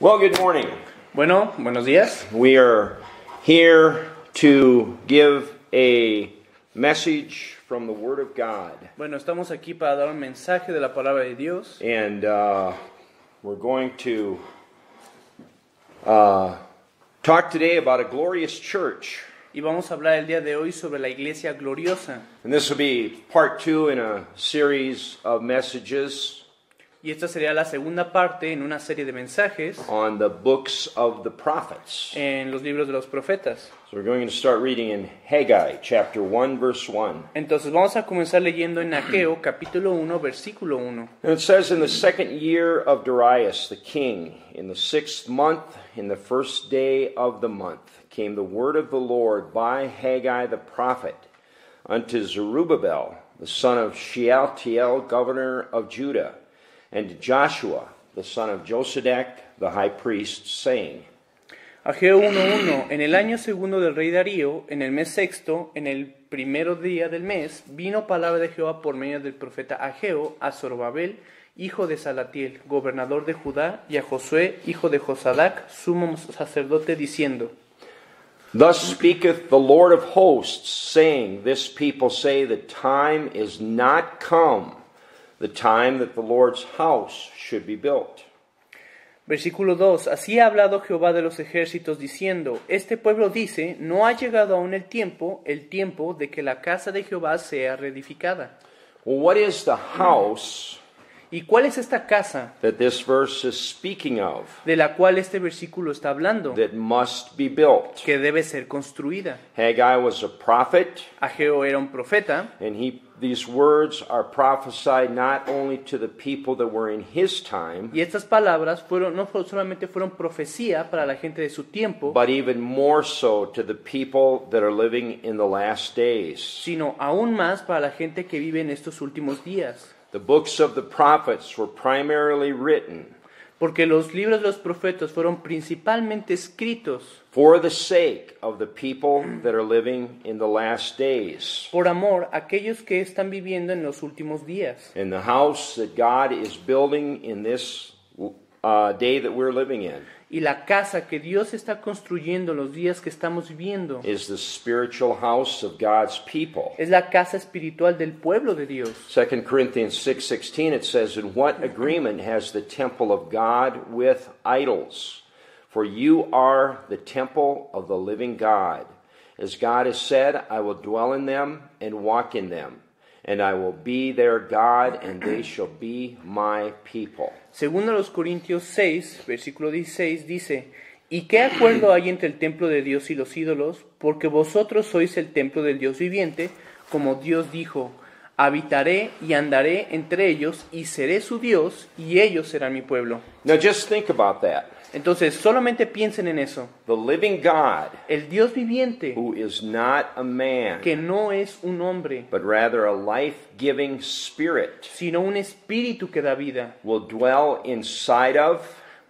Well, good morning. Bueno, buenos días. We are here to give a message from the Word of God. Bueno, estamos aquí para dar un mensaje de la palabra de Dios. And we're going to talk today about a glorious church. Y vamos a hablar el día de hoy sobre la iglesia gloriosa. And this will be part 2 in a series of messages Y esta sería la segunda parte en una serie de mensajes on the books of the prophets. en los libros de los profetas. So we're going to start reading in Haggai, chapter 1, verse 1. Entonces vamos a comenzar leyendo en Ageo, capítulo 1, versículo 1. And it says, in the second year of Darius the king, in the 6th month, in the first day of the month, came the word of the Lord by Haggai the prophet unto Zerubbabel, the son of Shealtiel, governor of Judah, and to Joshua, the son of Josadak, the high priest, saying, Ageo 1:1. En el año segundo del rey Darío, en el mes sexto, en el primero día del mes, vino palabra de Jehová por medio del profeta Ageo a Zorobabel, hijo de Salatiel, gobernador de Judá, y a Josué, hijo de Josadac, sumo sacerdote, diciendo, Thus speaketh the Lord of hosts, saying, This people say, the time is not come, the time that the Lord's house should be built. Versículo 2. Así ha hablado Jehová de los ejércitos, diciendo, Este pueblo dice, no ha llegado aún el tiempo de que la casa de Jehová sea reedificada. Well, what is the house ¿Y cuál es esta casa that this verse is speaking of de la cual este versículo está hablando, that must be built? que debe ser construida? Haggai was a prophet, Ageo era un profeta, and these words are prophesied not only to the people that were in his time, y estas palabras solamente fueron profecía para la gente de su tiempo, but even more so to the people that are living in the last days. sino aún más para la gente que vive en estos últimos días. The books of the prophets were primarily written Porque los libros de los profetas fueron principalmente escritos for the sake of the people that are living in the last days, por amor a aquellos que están viviendo en los últimos días. and the house that God is building in this day that we're living in Y la casa que Dios está construyendo en los días que estamos viviendo is the spiritual house of God's people. es la casa espiritual del pueblo de Dios. 2 Corinthians 6:16 it says, In what agreement has the temple of God with idols? For you are the temple of the living God. As God has said, I will dwell in them and walk in them, and I will be their God, and they shall be my people. Segundo los Corintios 6, versículo 16, dice, ¿Y qué acuerdo hay entre el templo de Dios y los ídolos? Porque vosotros sois el templo del Dios viviente, como Dios dijo, habitaré y andaré entre ellos, y seré su Dios, y ellos serán mi pueblo. Now just think about that. Entonces, solamente piensen en eso. The living God, El Dios viviente, who is not a man, que no es un hombre, but rather a life-giving spirit, sino un espíritu que da vida, will dwell inside of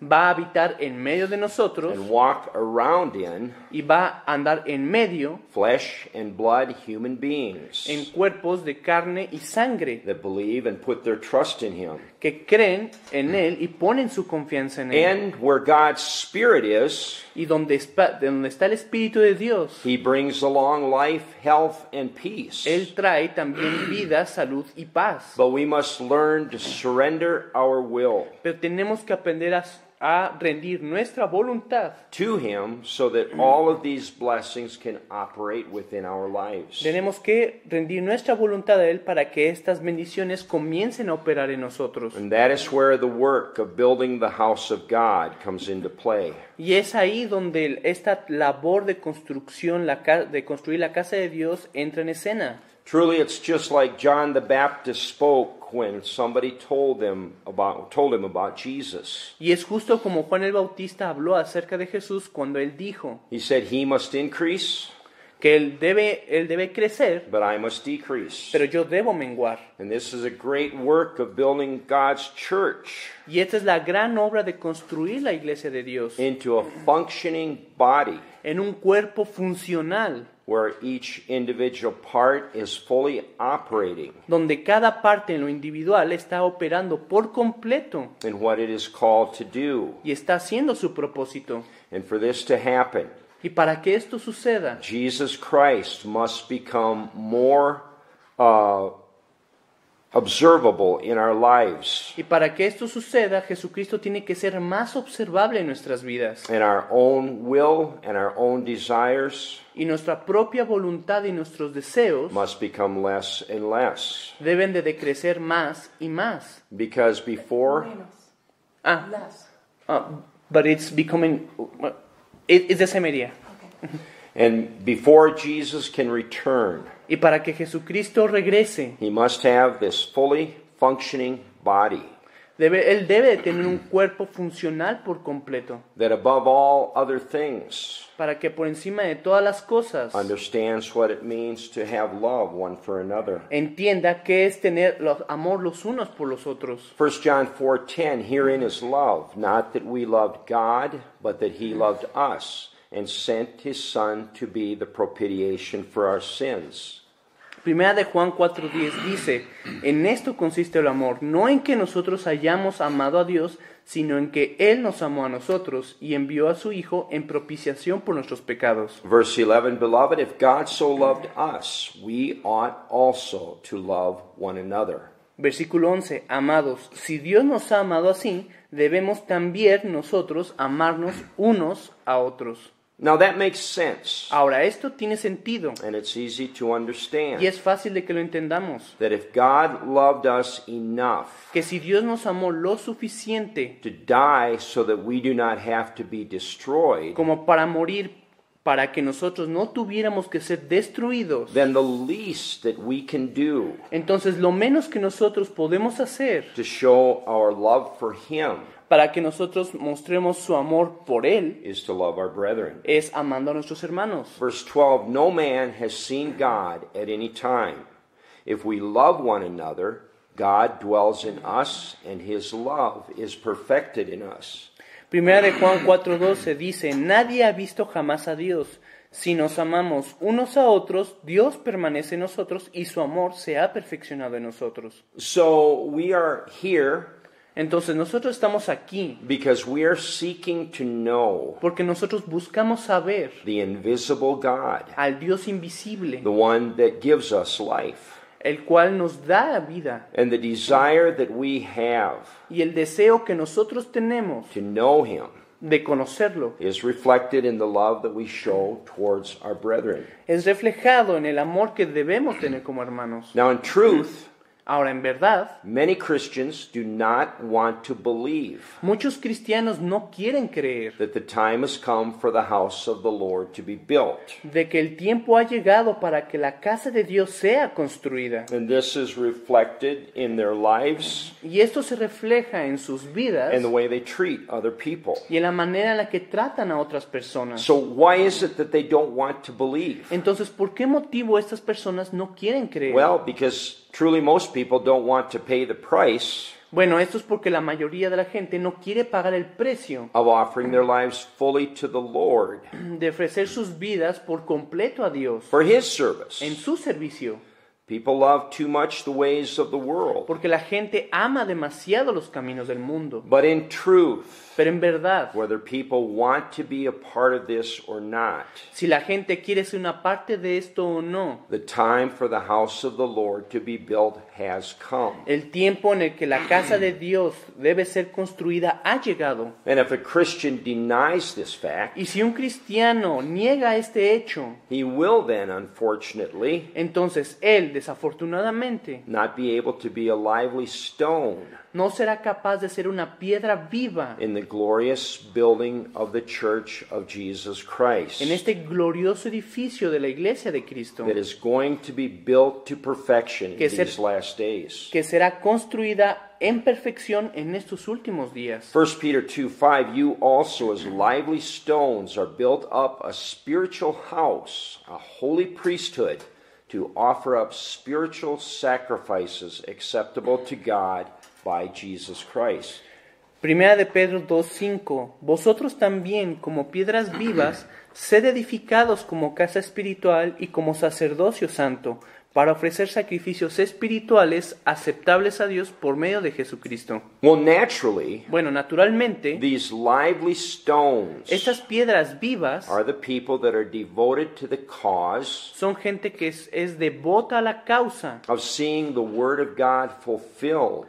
va a habitar en medio de nosotros and walk around in y va a andar en medio flesh and blood human beings en cuerpos de carne y sangre that believe and put their trust in him. que creen en Él y ponen su confianza en Él. And where God's Spirit is, Y donde está el Espíritu de Dios, He brings along life, health, and peace. Él trae también vida, salud y paz. But we must learn to surrender our will Pero tenemos que aprender a rendir nuestra voluntad. to Him so that all of these blessings can operate within our lives. Tenemos que rendir nuestra voluntad a Él para que estas bendiciones comiencen a operar en nosotros. And that is where the work of building the house of God comes into play. Y es ahí donde esta labor de construcción, de construir la casa de Dios, entra en escena. Truly, it's just like John the Baptist spoke when somebody told him about Jesus. Y es justo como Juan el Bautista habló acerca de Jesús cuando él dijo, He said, He must increase, que él debe crecer, but I must decrease. pero yo debo menguar. And this is a great work of building God's church Y esta es la gran obra de construir la iglesia de Dios into a functioning body en un cuerpo funcional, where each individual part is fully operating donde cada parte en lo individual está operando por completo in what it is called to do. y está haciendo su propósito. And for this to happen, Y para que esto suceda, Jesus Christ must become more observable in our lives, y para que esto suceda, Jesucristo tiene que ser más observable en nuestras vidas. and our own will and our own desires Y nuestra propia voluntad y nuestros deseos must become less and less. deben de decrecer más y más. Because before, Ah, but it's becoming, it's the same idea. and before Jesus can return, Y para que Jesucristo regrese, he must have this fully functioning body Él debe de tener un cuerpo funcional por completo, that above all other things para que por encima de todas las cosas understands what it means to have love one for another. entienda qué es tener amor los unos por los otros. 1 John 4:10, herein is love, not that we loved God, but that he loved us and sent his Son to be the propitiation for our sins. Primera de Juan 4:10 dice, en esto consiste el amor, no en que nosotros hayamos amado a Dios, sino en que Él nos amó a nosotros y envió a su Hijo en propiciación por nuestros pecados. Verse 11, beloved, if God so loved us, we ought also to love one another. Versículo 11, amados, si Dios nos ha amado así, debemos también nosotros amarnos unos a otros. Now that makes sense, Ahora, esto tiene sentido and it's easy to understand y es fácil de que lo entendamos. that if God loved us enough Que si Dios nos amó lo suficiente to die so that we do not have to be destroyed, como para morir, para que nosotros no tuviéramos que ser destruidos, then the least that we can do entonces lo menos que nosotros podemos hacer to show our love for him para que nosotros mostremos su amor por Él is to love our brethren. es amando a nuestros hermanos. Verse 12, no man has seen God at any time. If we love one another, God dwells in us, and his love is perfected in us. Primera de Juan 4:12 dice, nadie ha visto jamás a Dios. Si nos amamos unos a otros, Dios permanece en nosotros y su amor se ha perfeccionado en nosotros. So we are here Entonces nosotros estamos aquí because we are seeking to know porque nosotros buscamos saber the invisible God, al Dios invisible, the one that gives us life, el cual nos da vida, and the desire that we have y el deseo que nosotros tenemos to know him de conocerlo is reflected in the love that we show towards our brethren. es reflejado en el amor que debemos tener como hermanos. Now, in truth, Ahora, en verdad, many Christians do not want to believe muchos cristianos no quieren creer that the time has come for the house of the Lord to be built. de que el tiempo ha llegado para que la casa de Dios sea construida. And this is reflected in their lives Y esto se refleja en sus vidas and the way they treat other people. y en la manera en la que tratan a otras personas. So why is it that they don't want to believe? Entonces, ¿por qué motivo estas personas no quieren creer? Well, because truly most people don't want to pay the price Bueno, esto es porque la mayoría de la gente no quiere pagar el precio of offering their lives fully to the Lord de ofrecer sus vidas por completo a Dios for his service. en su servicio. People love too much the ways of the world. Porque la gente ama demasiado los caminos del mundo. But in truth, Pero en verdad, whether people want to be a part of this or not, si la gente quiere ser una parte de esto o no, the time for the house of the Lord to be built has come. el tiempo en el que la casa de Dios debe ser construida ha llegado. And if a Christian denies this fact, Y si un cristiano niega este hecho, he will then, unfortunately, entonces él, desafortunadamente, not be able to be a lively stone no será capaz de ser una piedra viva in the glorious building of the Church of Jesus Christ en este glorioso edificio de la Iglesia de Cristo, that is going to be built to perfection in Que ser- these last days. que será construida en perfección en estos últimos días. 1 Peter 2:5, you also as lively stones are built up a spiritual house, a holy priesthood, to offer up spiritual sacrifices acceptable to God by Jesus Christ. Primera de Pedro 2:5, vosotros también, como piedras vivas, sed edificados como casa espiritual y como sacerdocio santo, para ofrecer sacrificios espirituales aceptables a Dios por medio de Jesucristo. Well, naturally, Bueno, naturalmente, these lively stones estas piedras vivas are the people that are devoted to the cause son gente que es devota a la causa of seeing the Word of God fulfilled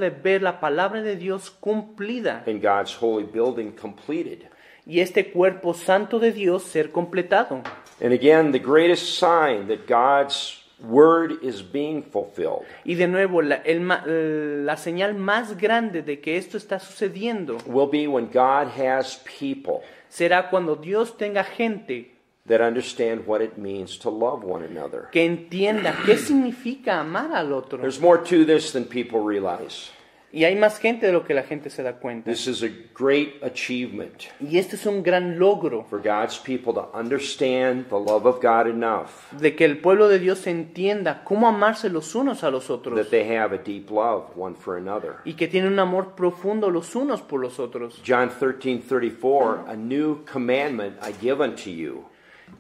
de ver la palabra de Dios cumplida and God's holy building completed. y este cuerpo santo de Dios ser completado. And again, the greatest sign that God's Word is being fulfilled Y de nuevo, la señal más grande de que esto está sucediendo will be when God has people será cuando Dios tenga gente that understand what it means to love one another. que entienda qué significa amar al otro. There's more to this than people realize. Y hay más gente de lo que la gente se da cuenta. This is a great achievement Y este es un gran logro for God's people to understand the love of God enough de que el pueblo de Dios entienda cómo amarse los unos a los otros that they have a deep love one for another. y que tienen un amor profundo los unos por los otros. John 13:34, a new commandment I give unto you,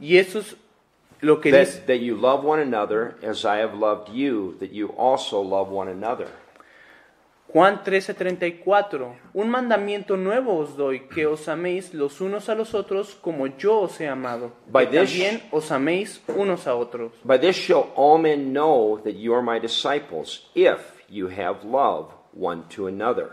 Y eso es lo que dice. that you love one another as I have loved you, that you also love one another. Juan 13:34, un mandamiento nuevo os doy, que os améis los unos a los otros como yo os he amado, By que this- también os améis unos a otros. By this shall all men know that you are my disciples, if you have love one to another.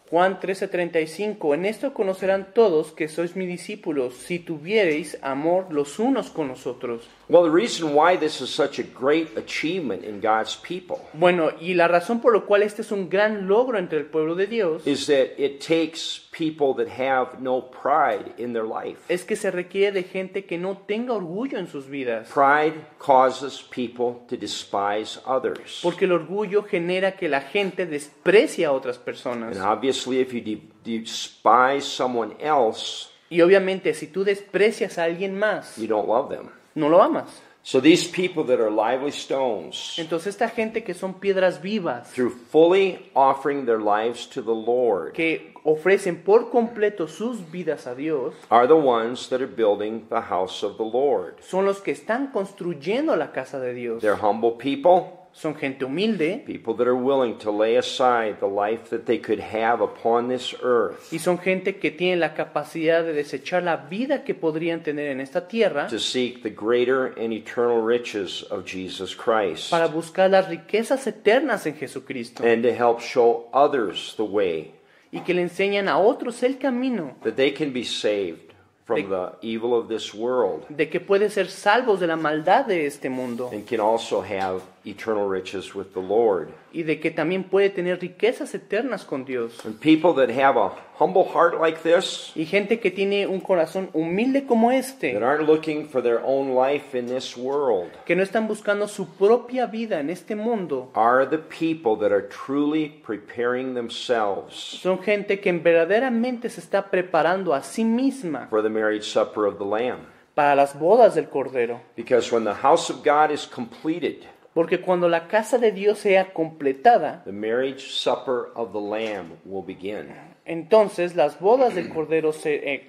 Juan 13:35, en esto conocerán todos que sois mis discípulos, si tuviereis amor los unos con los otros. Well, the reason why this is such a great achievement in God's people Bueno, y la razón por la cual este es un gran logro entre el pueblo de Dios is that it takes people that have no pride in their life. es que se requiere de gente que no tenga orgullo en sus vidas. Pride causes people to despise others. Porque el orgullo genera que la gente desprecie a otras personas. And obviously, if you despise someone else, Y obviamente si tú desprecias a alguien más, you don't love them. no lo amas. So these people that are lively stones, Entonces esta gente que son piedras vivas, through fully offering their lives to the Lord, que ofrecen por completo sus vidas a Dios, are the ones that are building the house of the Lord. son los que están construyendo la casa de Dios. They're humble people, Son gente humilde people that are willing to lay aside the life that they could have upon this earth y son gente que tiene la capacidad de desechar la vida que podrían tener en esta tierra to seek the greater and eternal riches of Jesus Christ para buscar las riquezas eternas en Jesucristo and to help show others the way y que le enseñan a otros el camino that they can be saved from the evil of this world de que pueden ser salvos de la maldad de este mundo and can also have eternal riches with the Lord. y de que también puede tener riquezas eternas con Dios. And people that have a humble heart like this, Y gente que tiene un corazón humilde como that este, aren't looking for their own life in this world, que no están buscando su propia vida en este mundo, are the people that are truly preparing themselves son gente que verdaderamente se está preparando a sí misma for the marriage supper of the Lamb. para las bodas del Cordero. Because when the house of God is completed, Porque cuando la casa de Dios sea completada, the marriage supper of the Lamb will begin. entonces las bodas del Cordero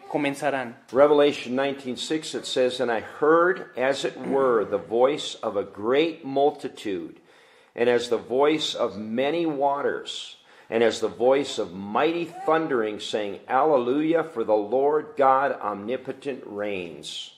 comenzarán. Revelation 19:6 it says, "And I heard as it were the voice of a great multitude, and as the voice of many waters, and as the voice of mighty thundering, saying, Alleluia, for the Lord God omnipotent reigns."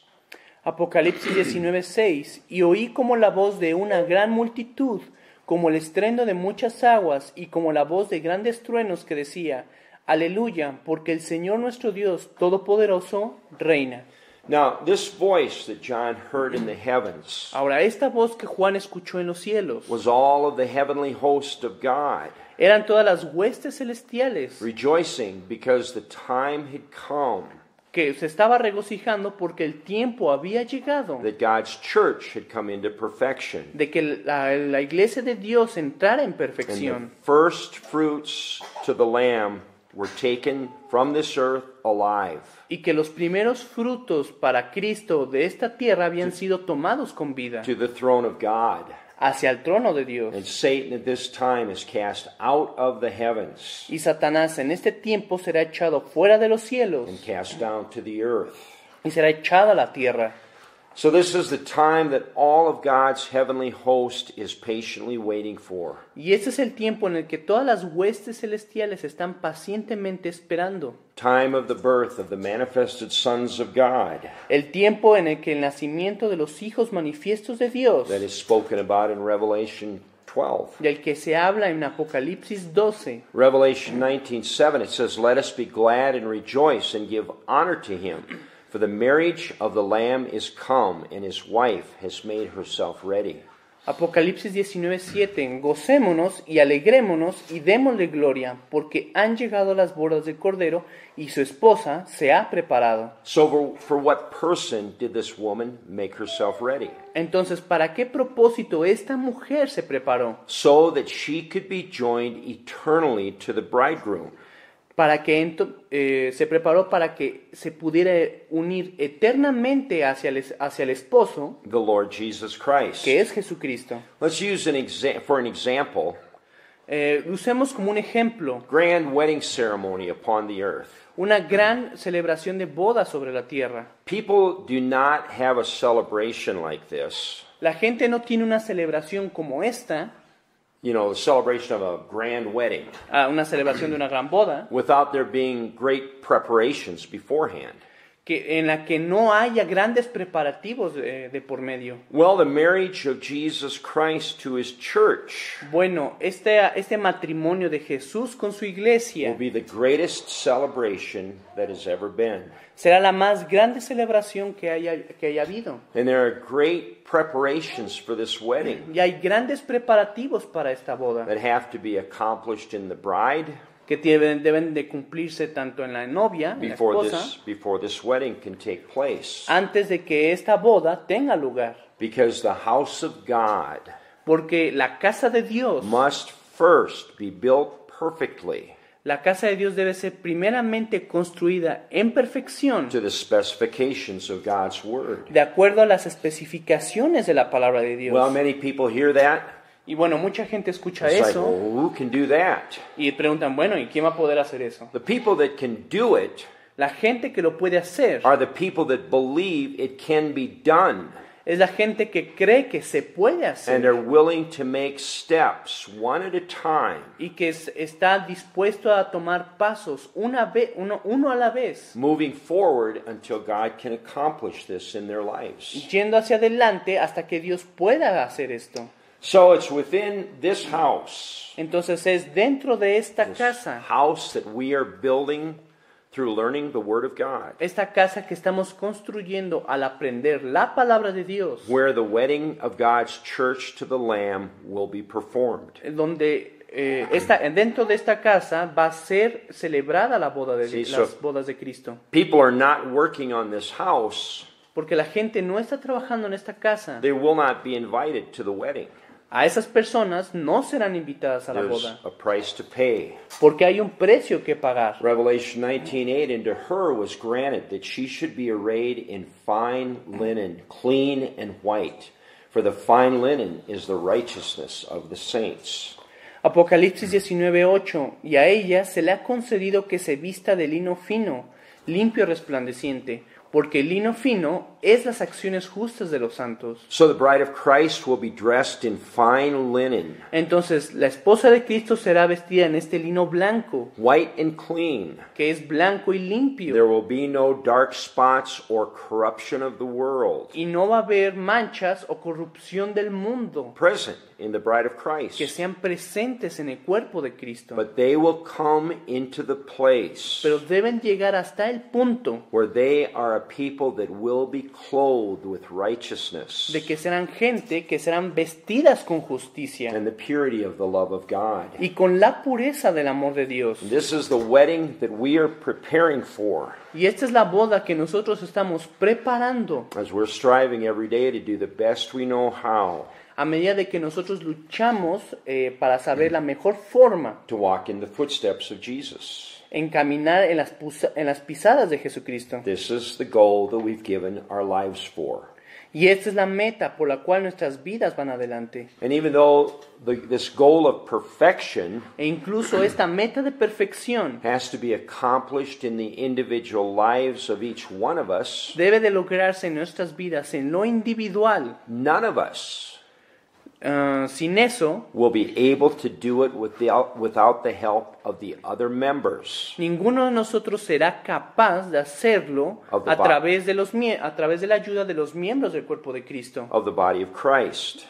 Apocalipsis 19:6, y oí como la voz de una gran multitud, como el estruendo de muchas aguas, y como la voz de grandes truenos que decía, Aleluya, porque el Señor nuestro Dios Todopoderoso reina. Now, this voice that John heard in the heavens Ahora, esta voz que Juan escuchó en los cielos was all of the heavenly host of God, eran todas las huestes celestiales rejoicing because the time had come que se estaba regocijando porque el tiempo había llegado that God's church had come into perfection. de que la iglesia de Dios entrara en And the perfección first fruits to the Lamb were taken from this earth alive. y que los primeros frutos para Cristo de esta tierra habían sido tomados con vida To the throne of God. hacia el trono de Dios. And Satan at this time is cast out of the heavens Y Satanás en este tiempo será echado fuera de los cielos and cast down to the earth. y será echado a la tierra. So this is the time that all of God's heavenly host is patiently waiting for. Y este es el tiempo en el que todas las huestes celestiales están pacientemente esperando. Time of the birth of the manifested sons of God El tiempo en el que el nacimiento de los hijos manifiestos de Dios, that is spoken about in Revelation 12. del que se habla en Apocalipsis 12. Revelation 19:7, it says, "Let us be glad and rejoice and give honor to him, for the marriage of the Lamb is come, and his wife has made herself ready." Apocalipsis 19:7. Gocémonos y alegrémonos y démosle gloria, porque han llegado las bodas del Cordero y su esposa se ha preparado. So for what person did this woman make herself ready? Entonces, ¿para qué propósito esta mujer se preparó? So that she could be joined eternally to the bridegroom. Para que se preparó para que se pudiera unir eternamente hacia el esposo, The Lord Jesus Christ. que es Jesucristo. Let's use for an example, Usemos como un ejemplo grand wedding ceremony upon the earth. una gran celebración de boda sobre la tierra. People do not have a celebration like this. La gente no tiene una celebración como esta, You know, the celebration of a grand wedding, una celebración de una gran boda, without there being great preparations beforehand. en la que no haya grandes preparativos de por medio. Well, the marriage of Jesus Christ to his church Bueno, este matrimonio de Jesús con su will iglesia be the greatest celebration that has ever been. será la más grande celebración que haya habido. And there are great preparations for this wedding Y hay grandes preparativos para esta boda that have to be accomplished in the bride que deben de cumplirse tanto en la novia, en la esposa, before this wedding can take place. antes de que esta boda tenga lugar. Because the house of God Porque la casa de Dios, must first be built perfectly la casa de Dios debe ser primeramente construida en perfección, to the specifications of God's word. de acuerdo a las especificaciones de la palabra de Dios. Well, many people hear that. Y bueno, mucha gente escucha It's like, eso well, who can do that? y preguntan, bueno, ¿y quién va a poder hacer eso? The people that can do it La gente que lo puede hacer are the people that believe it can be done es la gente que cree que se puede and hacer are willing to make steps one at a time, y que está dispuesto a tomar pasos uno a la vez, moving forward until God can accomplish this in their lives. yendo hacia adelante hasta que Dios pueda hacer esto. So it's within this house, Entonces es dentro de esta this casa, house that we are building through learning the Word of God, esta casa que estamos construyendo al aprender la palabra de Dios, where the wedding of God's church to the Lamb will be performed. donde dentro de esta casa va a ser celebrada la boda de Sí, las bodas de Cristo. People are not working on this house. Porque la gente no está trabajando en esta casa. They will not be invited to the wedding. A esas personas no serán invitadas a la There's boda, a price to pay. porque hay un precio que pagar. Revelation 19:8, and to her was granted that she should be arrayed in fine linen, clean and white, for the fine linen is the righteousness of the saints. Apocalipsis 19:8, y a ella se le ha concedido que se vista de lino fino, limpio y resplandeciente, porque el lino fino es las acciones justas de los santos. So the bride of Christ will be dressed in fine linen, Entonces, la esposa de Cristo será vestida en este lino blanco, white and clean. que es blanco y limpio, There will be no dark spots or corruption of the world y no va a haber manchas o corrupción del mundo present in the bride of que Christ. sean presentes en el cuerpo de Cristo. But they will come into the place Pero deben llegar hasta el punto where they are are a people that will be clothed with righteousness de que serán gente que serán vestidas con justicia and the purity of the love of God. y con la pureza del amor de Dios. This is the wedding that we are preparing for Y esta es la boda que nosotros estamos preparando as we're striving every day to do the best we know how a medida de que nosotros luchamos para saber la mejor forma to walk in the footsteps of Jesus. en caminar en las pisadas de Jesucristo. This is the goal that we've given our lives for. Y esta es la meta por la cual nuestras vidas van adelante. And even though this goal of perfection E incluso esta meta de perfección has to be accomplished in the individual lives of each one of us, debe de lograrse en nuestras vidas en lo individual. none of us Sin eso, will be able to do it without the help of the other members ninguno de nosotros será capaz de hacerlo Of the a través de la ayuda de los miembros del cuerpo de Cristo. of the body of Christ.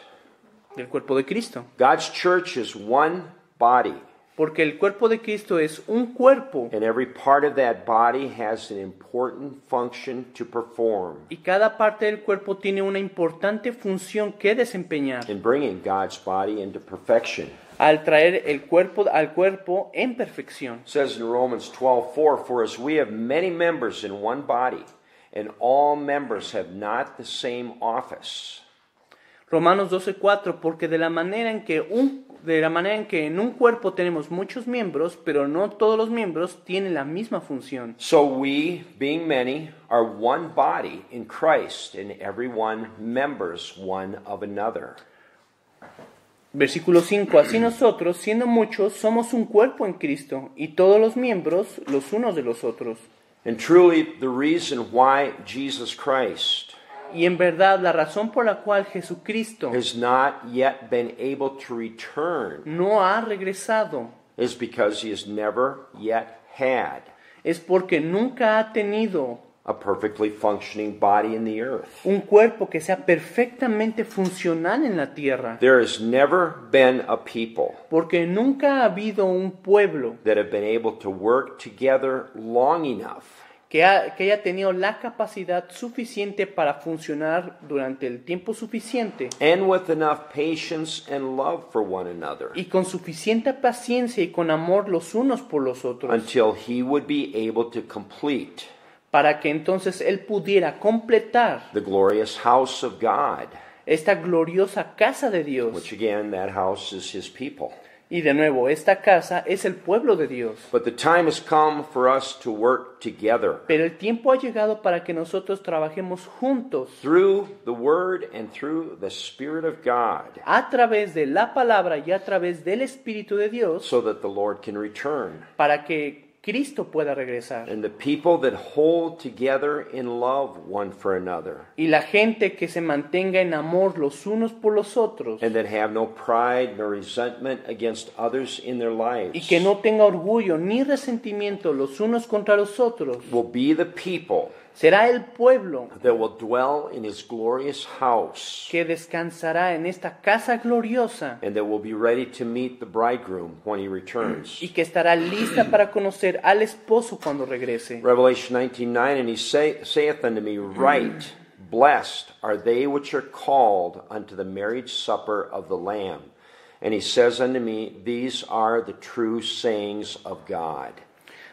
Del cuerpo de Cristo. God's church is one body, Porque el cuerpo de Cristo es un cuerpo and every part of that body has an important function to perform y cada parte del cuerpo tiene una importante función que desempeñar in bringing God's body into perfection. al traer el cuerpo al cuerpo en perfección. It says in Romans 12:4, "For as we have many members in one body, and all members have not the same office." Romanos 12:4, porque de la manera en que en un cuerpo tenemos muchos miembros, pero no todos los miembros tienen la misma función. So we, being many, are one body in Christ, and every one members one of another. Versículo 5, así nosotros, siendo muchos, somos un cuerpo en Cristo, y todos los miembros los unos de los otros. And truly, the reason why Jesus Christ Y en verdad, la razón por la cual Jesucristo has not yet been able to return no ha regresado is because he has never yet had es porque nunca ha tenido a perfectly functioning body in the earth. un cuerpo que sea perfectamente funcional en la tierra. There has never been a people Porque nunca ha habido un pueblo that have been able to work together long enough que haya tenido la capacidad suficiente para funcionar durante el tiempo suficiente and with enough patience and love for one another y con suficiente paciencia y con amor los unos por los otros until he would be able to complete para que entonces él pudiera completar the glorious house of God, esta gloriosa casa de Dios. which again, that house is his people. Y de nuevo, esta casa es el pueblo de Dios. But the time has come for us to work together Pero el tiempo ha llegado para que nosotros trabajemos juntos through the Word and through the Spirit of God a través de la palabra y a través del Espíritu de Dios so that the Lord can return. para que Cristo pueda regresar. And the people that hold together in love one for another Y la gente que se mantenga en amor los unos por los otros and that have no pride nor resentment against others in their y lives que no tenga orgullo ni resentimiento los unos contra los otros, will be the people será el pueblo that will dwell in his glorious house que descansará en esta casa gloriosa and that will be ready to meet the bridegroom when he returns. y que estará lista para conocer al esposo cuando regrese. Revelation 19:9, "And he saith unto me, Right, blessed are they which are called unto the marriage supper of the Lamb. And he says unto me, These are the true sayings of God."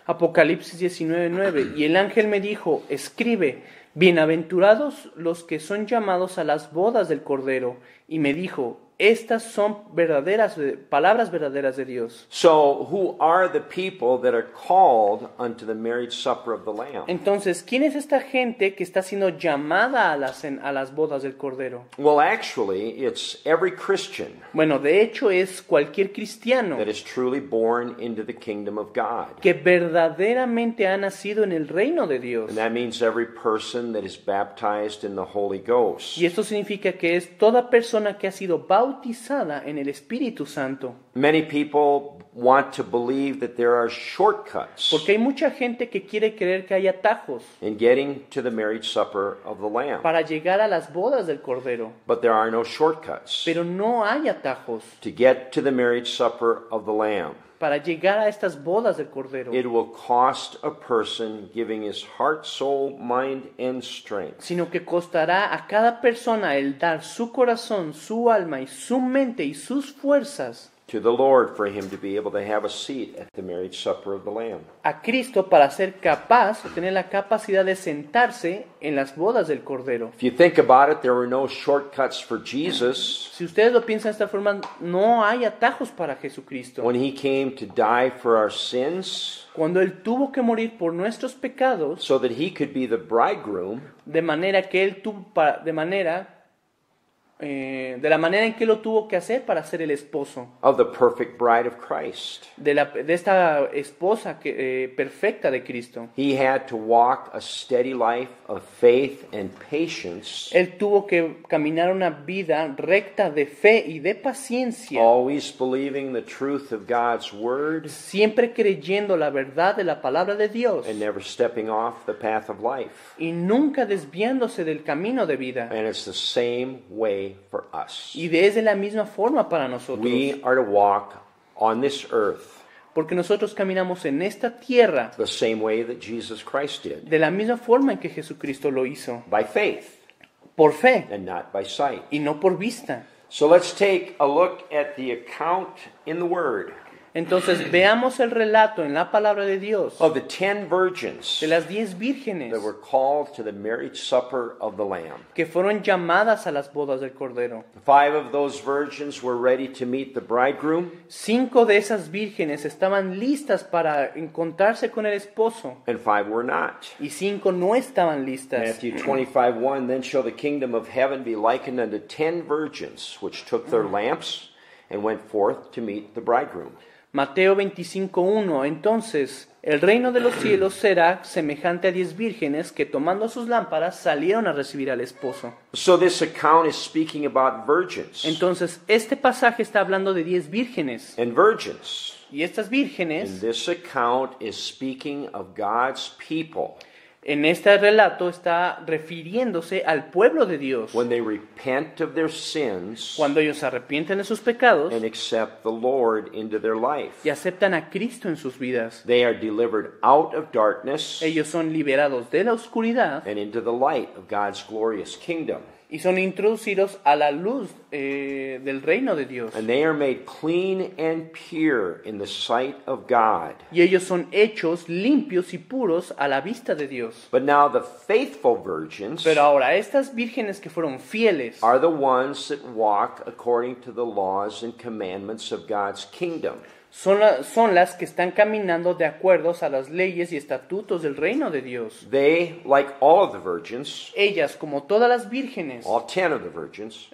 Apocalipsis 19:9. Y el ángel me dijo, escribe, bienaventurados los que son llamados a las bodas del Cordero. Y me dijo, estas son palabras verdaderas de Dios. So, who are the people that are called unto the marriage supper of the Lamb? Entonces, ¿quién es esta gente que está siendo llamada a las bodas del Cordero? Well, actually, it's every Christian Bueno, de hecho es cualquier cristiano that is truly born into the kingdom of God. que verdaderamente ha nacido en el reino de Dios. And that means every person that is baptized in the Holy Ghost. Y esto significa que es toda persona que ha sido bautizada en el Espíritu Santo. Many people want to believe that there are shortcuts Porque hay mucha gente que quiere creer que hay atajos in getting to the marriage supper of the Lamb. para llegar a las bodas del Cordero. But there are no shortcuts Pero no hay atajos to get to the marriage supper of the Lamb. para llegar a estas bodas del Cordero, it will cost a person giving his heart, soul, mind, and strength sino que costará a cada persona el dar su corazón, su alma y su mente y sus fuerzas to the Lord for him to be able to have a seat at the marriage supper of the Lamb. a Cristo para ser capaz o tener la capacidad de sentarse en las bodas del Cordero. If you think about it, there were no shortcuts for Jesus Si ustedes lo piensan de esta forma, no hay atajos para Jesucristo. when he came to die for our sins Cuando Él tuvo que morir por nuestros pecados, so that he could be the bridegroom, de manera que Él tuvo, de la manera en que lo tuvo que hacer para ser el esposo of the perfect bride of Christ. de esta esposa perfecta de Cristo. He had to walk a steady life of faith and patience, Él tuvo que caminar una vida recta de fe y de paciencia, always believing the truth of God's word siempre creyendo la verdad de la palabra de Dios and never stepping off the path of life. y nunca desviándose del camino de vida. And it's the same way for us. Y de la misma forma para nosotros, We are to walk on this earth porque nosotros caminamos en esta tierra the same way that Jesus Christ did, de la misma forma en que Jesucristo lo hizo, by faith por fe and not by sight. y no por vista. So let's take a look at the account in the Word Entonces veamos el relato en la palabra de Dios of the 10 virgins de las 10 vírgenes that were called to the marriage supper of the Lamb. que fueron llamadas a las bodas del Cordero. 5 of those virgins were ready to meet the bridegroom, 5 de esas vírgenes estaban listas para encontrarse con el esposo and 5 were not. y 5 no estaban listas. Matthew 25:1, then shall the kingdom of heaven be likened unto 10 virgins, which took their lamps and went forth to meet the bridegroom. Mateo 25:1. Entonces, el reino de los cielos será semejante a 10 vírgenes que tomando sus lámparas salieron a recibir al esposo. So this account is speaking about virgins. Entonces, este pasaje está hablando de 10 vírgenes. And virgins, Y estas in vírgenes, this account, is speaking of God's people en este relato, está refiriéndose al pueblo de Dios. when they repent of their sins Cuando ellos se arrepienten de sus pecados and accept the Lord into their life. y aceptan a Cristo en sus vidas. They are delivered out of darkness Ellos son liberados de la oscuridad and into the light of God's glorious kingdom. y son introducidos a la luz del reino de Dios. And they are made clean and pure in the sight of God. Y ellos son hechos limpios y puros a la vista de Dios. But now the faithful virgins Pero ahora, estas vírgenes que fueron fieles are the ones that walk according to the laws and commandments of God's kingdom. son las que están caminando de acuerdo a las leyes y estatutos del reino de Dios. They, like all of the virgins, Ellas, como todas las vírgenes, all 10 of the virgins,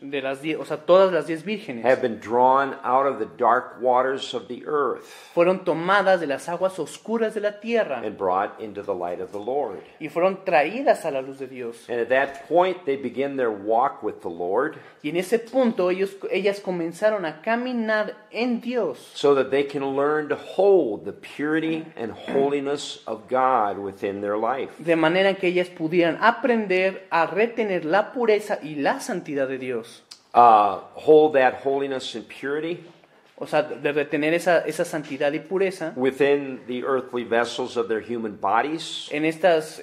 todas las 10 vírgenes, have been drawn out of the dark waters of the earth fueron tomadas de las aguas oscuras de la tierra and brought into the light of the Lord. y fueron traídas a la luz de Dios. And at that point, they begin their walk with the Lord Y en ese punto ellas comenzaron a caminar en Dios, so that they can learn to hold the purity and holiness of God within their life. de manera que ellas pudieran aprender a retener la pureza y la santidad de Dios. Hold that holiness and purity O sea, de retener esa santidad y pureza within the earthly vessels of their human bodies en estos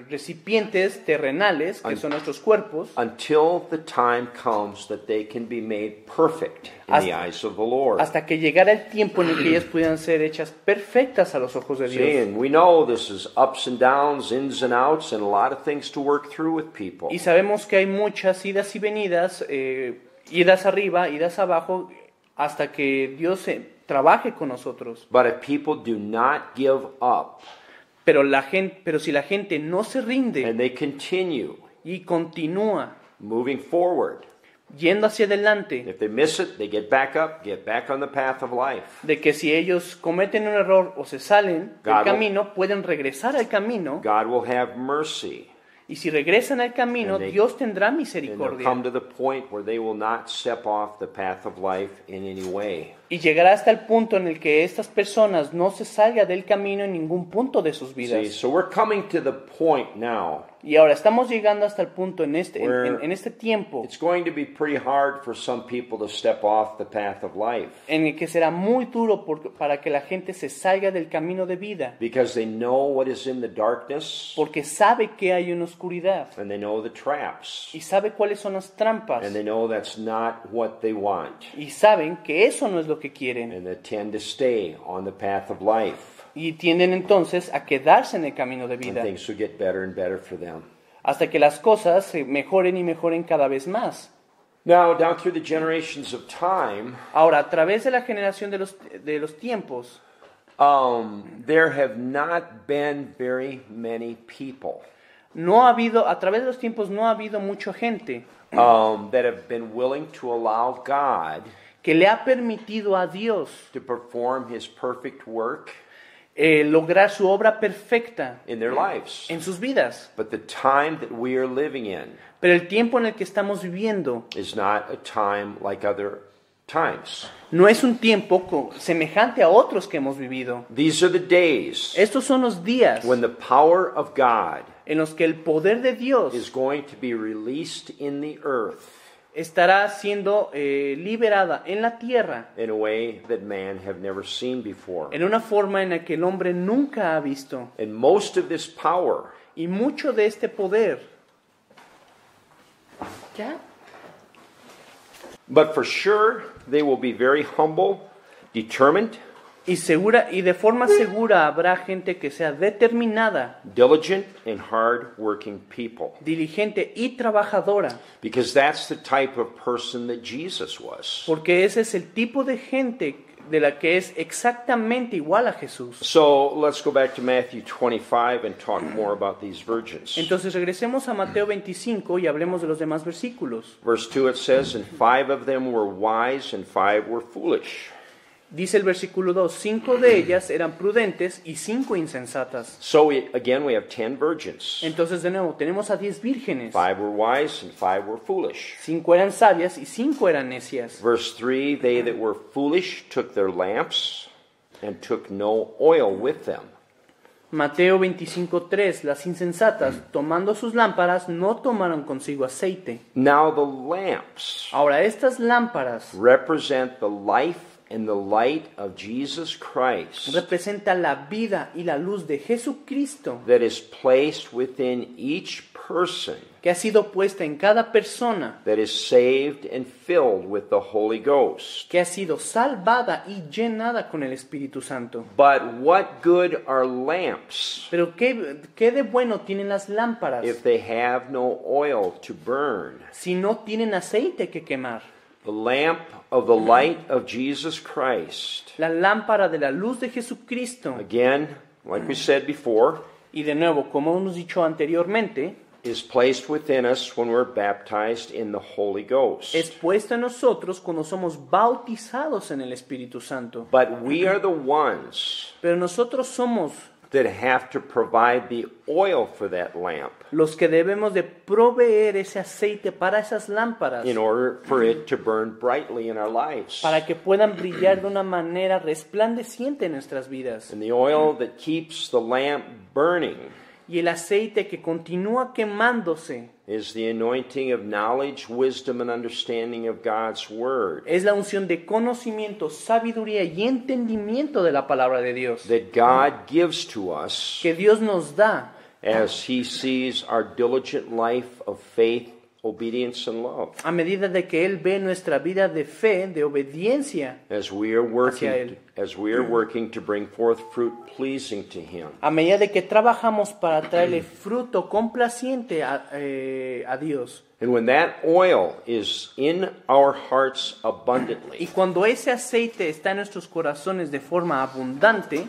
recipientes terrenales que son nuestros cuerpos, until the time comes that they can be made perfect in the eyes of the Lord. hasta que llegara el tiempo en el que ellas pudieran ser hechas perfectas a los ojos de See, Dios. and we know this is ups and downs, ins and outs, and a lot of things to work through with people. Y sabemos que hay muchas idas y venidas, idas arriba, idas abajo, hasta que Dios trabaje con nosotros. But if people do not give up Pero si la gente no se rinde and they continue y continúa moving forward, yendo hacia adelante, if they miss it, they get back up, get back on the path of life. de que si ellos cometen un error o se salen del God will- camino, pueden regresar al camino, God will have mercy, y si regresan al camino, And they- Dios tendrá and they'll misericordia. come to the point where they will not step off the path of life in any way. Y llegará hasta el punto en el que estas personas no se salgan del camino en ningún punto de sus See, vidas. so we're coming to the point now. Y ahora estamos llegando hasta el punto en este tiempo It's going to be pretty hard for some people to step off the path of life en el que será muy duro para que la gente se salga del camino de vida, because they know what is in the darkness porque sabe que hay una oscuridad and they know the traps y sabe cuáles son las trampas and they know that's not what they want y saben que eso no es lo que quieren and they tend to stay on the path of life. y tienden entonces a quedarse en el camino de And vida things will get better and better for them. hasta que las cosas se mejoren y mejoren cada vez más. Now, down through the generations of time, Ahora, a través de la generación de los tiempos, there have not been very many people a través de los tiempos no ha habido mucha gente that have been willing to allow God que le ha permitido a Dios to perform His perfect work lograr su obra perfecta in their lives. en sus vidas. But the time that we are living in Pero el tiempo en el que estamos viviendo is not a time like other times. no es un tiempo semejante a otros que hemos vivido. These are the days Estos son los días when the power of God en los que el poder de Dios is going to be released in the earth estará siendo liberada en la tierra in a way that man have never seen before. en una forma en la que el hombre nunca ha visto. And most of this power Y mucho de este poder, but for sure, they will be very humble, determined, y de forma segura habrá gente que sea determinada, diligent, and hard-working people. diligente y trabajadora, Because that's the type of person that Jesus was. porque ese es el tipo de gente de la que es exactamente igual a Jesús. So let's go back to Matthew 25 and talk more about these virgins. Entonces regresemos a Mateo 25 y hablemos de los demás versículos. Verse 2 it says, "And 5 of them were wise and 5 were foolish." Dice el versículo 2, 5 de ellas eran prudentes y 5 insensatas. So again we have 10 virgins. Entonces de nuevo tenemos a 10 vírgenes. 5 were wise and 5 were foolish. 5 eran sabias y 5 eran necias. Verse 3, "They that were foolish took their lamps and took no oil with them." Mateo 25:3, las insensatas, tomando sus lámparas, no tomaron consigo aceite. Now the lamps Ahora estas lámparas represent the life and the light of Jesus Christ representan la vida y la luz de Jesucristo that is placed within each person que ha sido puesta en cada persona, that is saved and filled with the Holy Ghost. que ha sido salvada y llenada con el Espíritu Santo. But what good are lamps Pero ¿qué de bueno tienen las lámparas if they have no oil to burn? si no tienen aceite que quemar? The lamp of the light of Jesus Christ, La lámpara de la luz de Jesucristo, again, like we said before, y de nuevo, como hemos dicho anteriormente, is placed within us when we're baptized in the Holy Ghost. es puesta en nosotros cuando somos bautizados en el Espíritu Santo. But we are the ones Pero nosotros somos that have to provide the oil for that lamp los que debemos de proveer ese aceite para esas lámparas, in order for it to burn brightly in our lives. para que puedan brillar de una manera resplandeciente en nuestras vidas. And the oil that keeps the lamp burning Y el aceite que continúa quemándose is the anointing of knowledge, wisdom, and understanding of God's Word es la unción de conocimiento, sabiduría y entendimiento de la palabra de Dios that God gives to us que Dios nos da as He sees our diligent life of faith, obedience, and love. a medida de que Él ve nuestra vida de fe, de obediencia, As we are Hacia Él. working to bring forth fruit pleasing to Him. a medida de que trabajamos para traerle fruto complaciente a Dios. And when that oil is in our hearts Y abundantly, cuando ese aceite está en nuestros corazones de forma abundante,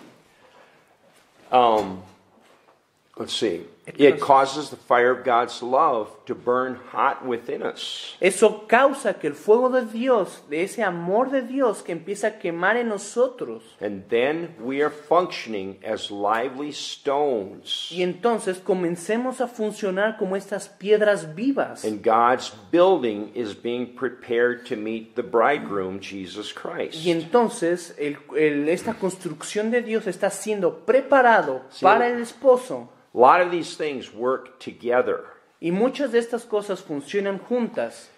let's see. It causes the fire of God's love to burn hot within us. Eso causa que el fuego de Dios, de ese amor de Dios que empieza a quemar en nosotros. And then we are functioning as lively stones. Y entonces comencemos a funcionar como estas piedras vivas. And God's building is being prepared to meet the bridegroom, Jesus Christ. Y entonces esta construcción de Dios está siendo preparado para el esposo. A lot of these things work together. Y muchas de estas cosas funcionan juntas.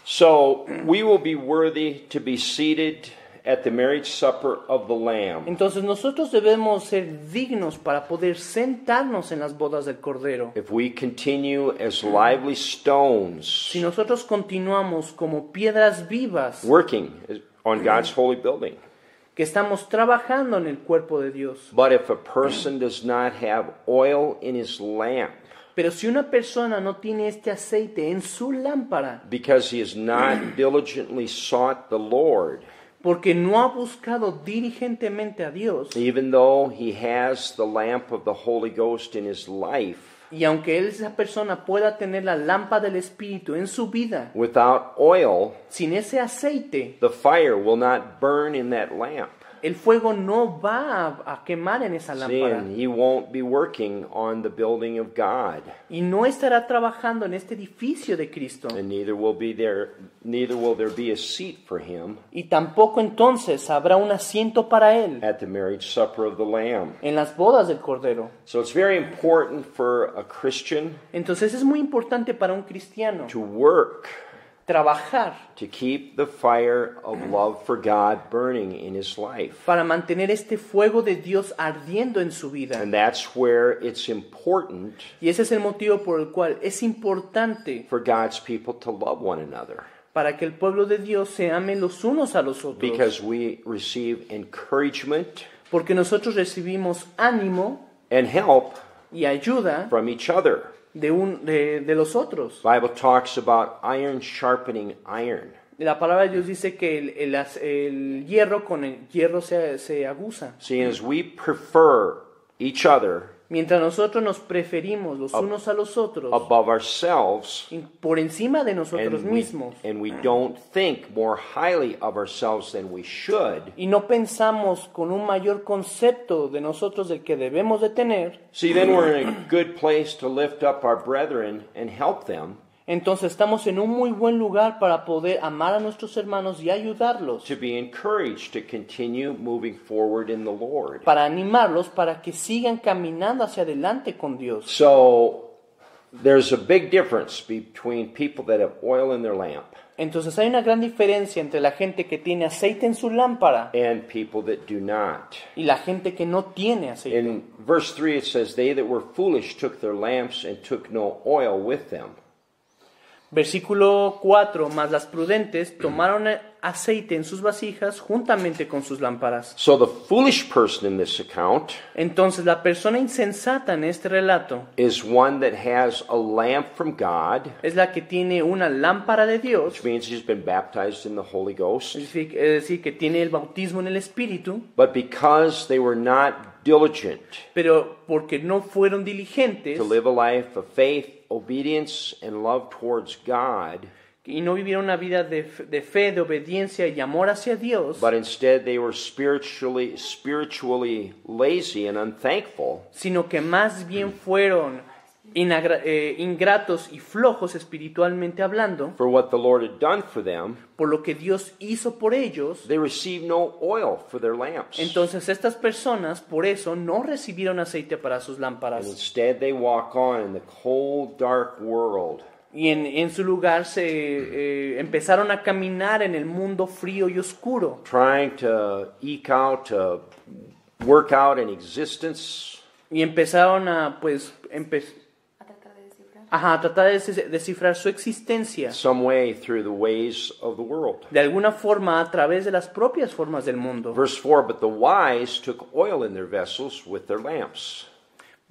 So we will be worthy to be seated at the marriage supper of the Lamb. Entonces nosotros debemos ser dignos para poder sentarnos en las bodas del Cordero. If we continue as lively stones, Si nosotros continuamos como piedras vivas working on God's holy building. que estamos trabajando en el cuerpo de Dios. But if a person does not have oil in his lamp, Pero si una persona no tiene este aceite en su lámpara, because he has not diligently sought the Lord, porque no ha buscado diligentemente a Dios, even though he has the lamp of the Holy Ghost in his life, y aunque esa persona pueda tener la lámpara del Espíritu en su vida, without oil, sin ese aceite, the fire will not burn in that lamp. el fuego no va a quemar en esa See, lámpara. and he won't be working on the building of God, Y no estará trabajando en este edificio de Cristo. and neither will there be a seat for him Y tampoco entonces habrá un asiento para él at the marriage supper of the Lamb. en las bodas del Cordero. So it's very important for a Christian Entonces es muy importante para un cristiano to work trabajar to keep the fire of love for God burning in his life. para mantener este fuego de Dios ardiendo en su vida. And that's where it's important Y ese es el motivo por el cual es importante for God's people to love one another, para que el pueblo de Dios se ame los unos a los otros. because we receive encouragement Porque nosotros recibimos ánimo and help y ayuda from each other. de los otros. The Bible talks about iron sharpening iron. La palabra de Dios dice que el hierro con el hierro se aguza. See, as we prefer each other Mientras nosotros nos preferimos los unos a los otros above ourselves, por encima de nosotros mismos and we don't think more highly of ourselves than we should, y no pensamos con un mayor concepto de nosotros del que debemos de tener, see, then we're in a good place to lift up our brethren and help them entonces estamos en un muy buen lugar para poder amar a nuestros hermanos y ayudarlos, to be encouraged to continue moving forward in the Lord. para animarlos para que sigan caminando hacia adelante con Dios. So there's a big difference between people that have oil in their lamp Entonces hay una gran diferencia entre la gente que tiene aceite en su lámpara and people that do not. y la gente que no tiene aceite. In verse 3 it says, "They that were foolish took their lamps and took no oil with them." Versículo 4, mas las prudentes tomaron aceite en sus vasijas juntamente con sus lámparas. So the foolish person in this account Entonces la persona insensata en este relato is one that has a lamp from God, es la que tiene una lámpara de Dios, which means he's been baptized in the Holy Ghost. es decir, que tiene el bautismo en el Espíritu, But because they were not diligent pero porque no fueron diligentes to live a life of faith, obedience, and love towards God, y no vivieron una vida de fe, de obediencia y amor hacia Dios, but instead they were spiritually lazy and unthankful, sino que más bien fueron ingratos y flojos espiritualmente hablando, for what the Lord had done for them, por lo que Dios hizo por ellos. they received no oil for their lamps. Entonces estas personas por eso no recibieron aceite para sus And lámparas instead they walk on in the cold, dark world, y en su lugar empezaron a caminar en el mundo frío y oscuro, trying to eke out, to work out an existence y empezaron a tratar de descifrar su existencia some way through the ways of the world. de alguna forma a través de las propias formas del mundo. Verse 4, "But the wise took oil in their vessels with their lamps."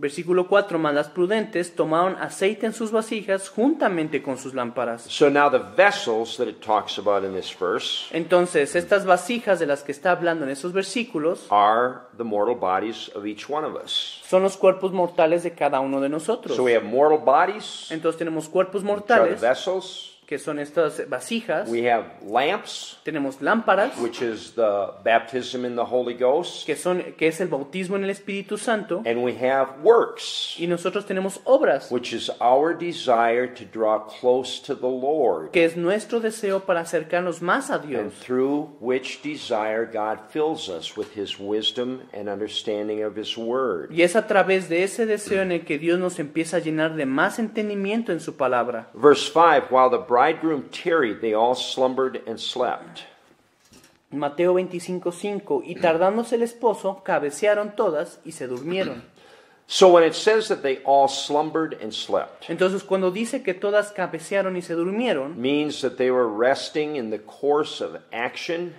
Versículo 4, mas las prudentes tomaron aceite en sus vasijas juntamente con sus lámparas. So now the vessels that it talks about in this verse Entonces, estas vasijas de las que está hablando en esos versículos are the mortal bodies of each one of us. son los cuerpos mortales de cada uno de nosotros. So we have mortal bodies, Entonces tenemos cuerpos which are the mortales, vessels. que son estas vasijas, We have lamps, tenemos lámparas, which is the baptism in the Holy Ghost. que es el bautismo en el Espíritu Santo, And we have works, y nosotros tenemos obras, which is our desire to draw close to the Lord, que es nuestro deseo para acercarnos más a and Dios, through which desire God fills us with His wisdom and understanding of His Word. y es a través de ese deseo en el que Dios nos empieza a llenar de más entendimiento en su palabra. Verse 5, while the bridegroom tarried, they all slumbered and slept. Mateo 25:5, y tardándose el esposo, cabecearon todas y se durmieron. So when it says that they all slumbered and slept, Entonces, cuando dice que todas cabecearon y se durmieron, means that they were resting in the course of action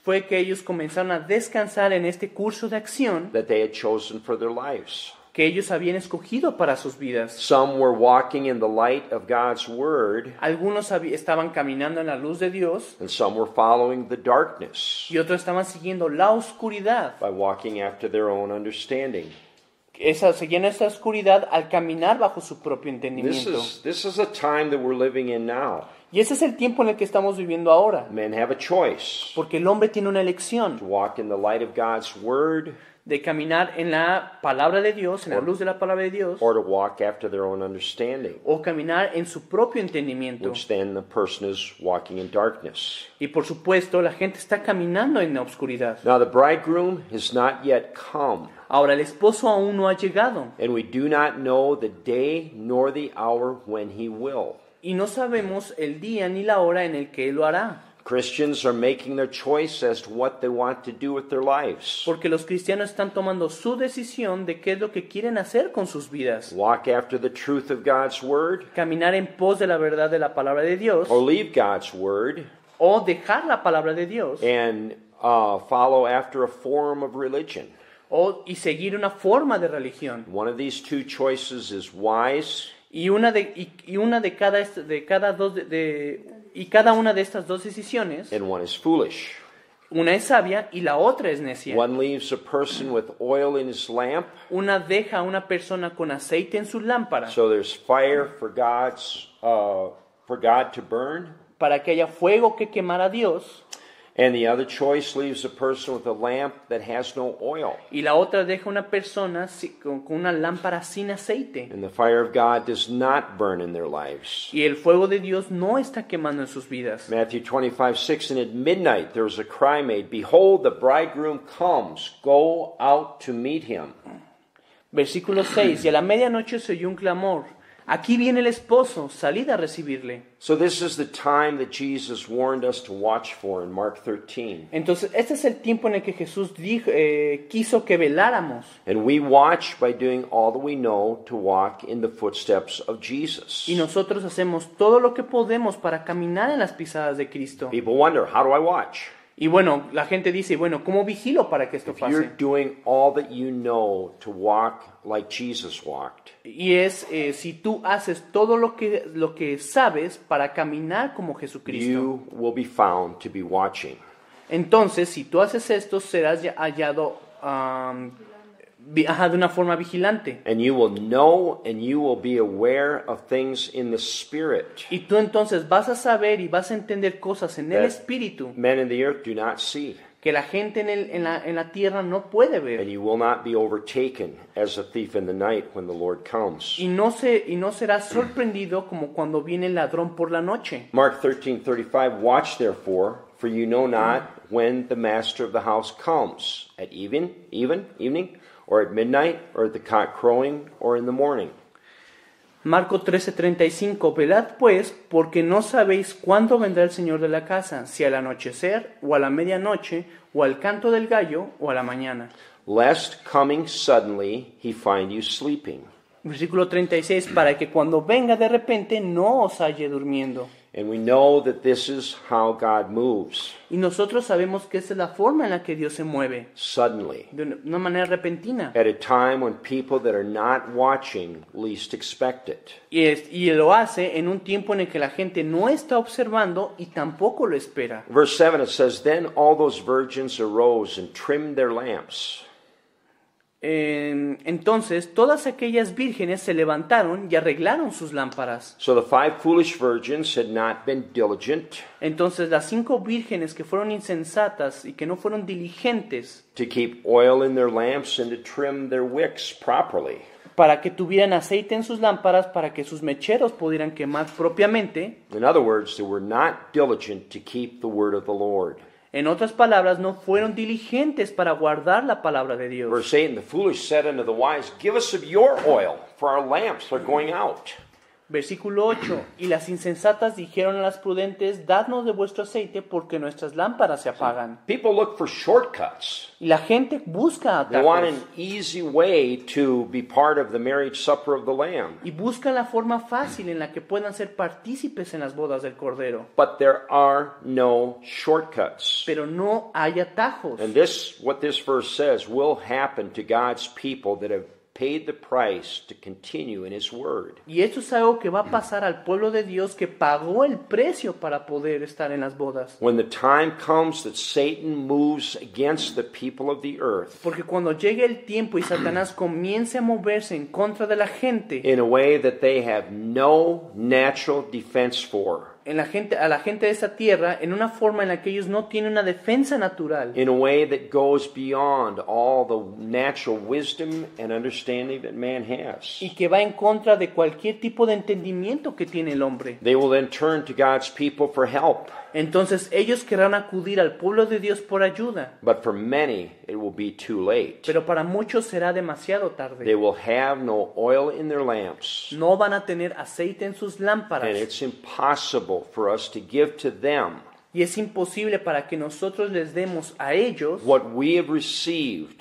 fue que ellos comenzaron a descansar en este curso de acción that they had chosen for their lives. que ellos habían escogido para sus vidas. Some were walking in the light of God's Word, Algunos estaban caminando en la luz de Dios and some were following the darkness y otros estaban siguiendo la oscuridad. by walking after their own understanding. Seguían esta oscuridad al caminar bajo su propio This entendimiento. is a time that we're living in now. Y ese es el tiempo en el que estamos viviendo ahora, Men have a choice porque el hombre tiene una to elección walk in the light of God's Word de caminar en la palabra de Dios, en la luz de la palabra de Dios, or to walk after their own understanding, o caminar en su propio entendimiento. which then the person is walking in darkness. Y por supuesto, la gente está caminando en la oscuridad. Now the bridegroom has not yet come, Ahora, el esposo aún no ha llegado and we do not know the day nor the hour when he will. y no sabemos el día ni la hora en el que él lo hará. Christians are making their choice as to what they want to do with their lives. Porque los cristianos están tomando su decisión de qué es lo que quieren hacer con sus vidas. Walk after the truth of God's Word, Caminar en pos de la verdad de la palabra de Dios or leave God's Word o dejar la palabra de Dios and follow after a form of religion. y seguir una forma de religión. One of these two choices is wise, Y cada una de estas dos decisiones, and one is foolish. una es sabia y la otra es necia. One leaves a person with oil in his lamp, Una deja a una persona con aceite en su lámpara so there's fire for God to burn, para que haya fuego que quemar a Dios, and the other choice leaves a person with a lamp that has no oil, y la otra deja a una persona con una lámpara sin aceite. and the fire of God does not burn in their lives. Y el fuego de Dios no está quemando en sus vidas. Matthew 25:6, and at midnight there was a cry made, behold, the bridegroom comes, go out to meet him. Versículo 6, y a la medianoche se oyó un clamor, aquí viene el esposo, salid a recibirle. So this is the time that Jesus warned us to watch for in Mark 13. Entonces, este es el tiempo en el que Jesús quiso que veláramos. And we watch by doing all that we know to walk in the footsteps of Jesus. Y nosotros hacemos todo lo que podemos para caminar en las pisadas de Cristo. People wonder, how do I watch? Y bueno, la gente dice, bueno, ¿cómo vigilo para que esto If you're pase? doing all that you know to walk like Jesus walked, Y es si tú haces todo lo que sabes para caminar como Jesucristo. you will be found to be watching. Entonces, si tú haces esto, serás hallado de una forma vigilante. And you will know and you will be aware of things in the Spirit. Y tú entonces vas a saber y vas a entender cosas en el That Espíritu men in the earth do not see. que la gente en la tierra no puede And ver. you will not be overtaken as a thief in the night when the Lord comes. Y no serás sorprendido como cuando viene el ladrón por la noche. Mark 13:35, watch therefore, for you know not when the master of the house comes, at evening, or at midnight, or at the cock crowing, or in the morning. Marco 13:35, velad pues, porque no sabéis cuándo vendrá el Señor de la casa, si al anochecer, o a la medianoche, o al canto del gallo, o a la mañana. Lest coming suddenly he find you sleeping. Versículo 36, para que cuando venga de repente no os halle durmiendo. And we know that this is how God moves, Y nosotros sabemos que esa es la forma en la que Dios se mueve, suddenly, de una manera repentina. at a time when people that are not watching least expect it. Y lo hace en un tiempo en el que la gente no está observando y tampoco lo espera. Verse 7, it says, Then all those virgins arose and trimmed their lamps. Entonces todas aquellas vírgenes se levantaron y arreglaron sus lámparas. So the 5 foolish virgins had not been diligent Entonces las 5 vírgenes que fueron insensatas y que no fueron diligentes to keep oil in their lamps and to trim their wicks properly. para que tuvieran aceite en sus lámparas, para que sus mecheros pudieran quemar propiamente. In other words, they were not diligent to keep the word of the Lord. En otras palabras, no fueron diligentes para guardar la palabra de Dios. Verse 8, And the foolish said unto the wise, Give us of your oil, for our lamps are going out. Versículo 8. Y las insensatas dijeron a las prudentes, dadnos de vuestro aceite, porque nuestras lámparas se apagan. People look for shortcuts. Y la gente busca They want atajos. an easy way to be part of the marriage supper of the Lamb. Y buscan la forma fácil en la que puedan ser partícipes en las bodas del Cordero. But there are no shortcuts. Pero no hay atajos. And this, what this verse says, will happen to God's people that have paid the price to continue in His Word. Y esto es algo que va a pasar al pueblo de Dios que pagó el precio para poder estar en las bodas. When the time comes that Satan moves against the people of the earth Porque cuando llegue el tiempo y Satanás comience a moverse en contra de la gente, in a way that they have no natural defense for, a la gente de esta tierra, en una forma en la que ellos no tienen una defensa natural, in a way that goes beyond all the natural wisdom and understanding that man has, y que va en contra de cualquier tipo de entendimiento que tiene el hombre. they will then turn to God's people for help. Entonces ellos querrán acudir al pueblo de Dios por ayuda, But for many, it will be too late. pero para muchos será demasiado They tarde. will have no oil in their lamps, No van a tener aceite en sus and lámparas. it's impossible for us to give to them Y es imposible para que nosotros les demos a ellos what we have received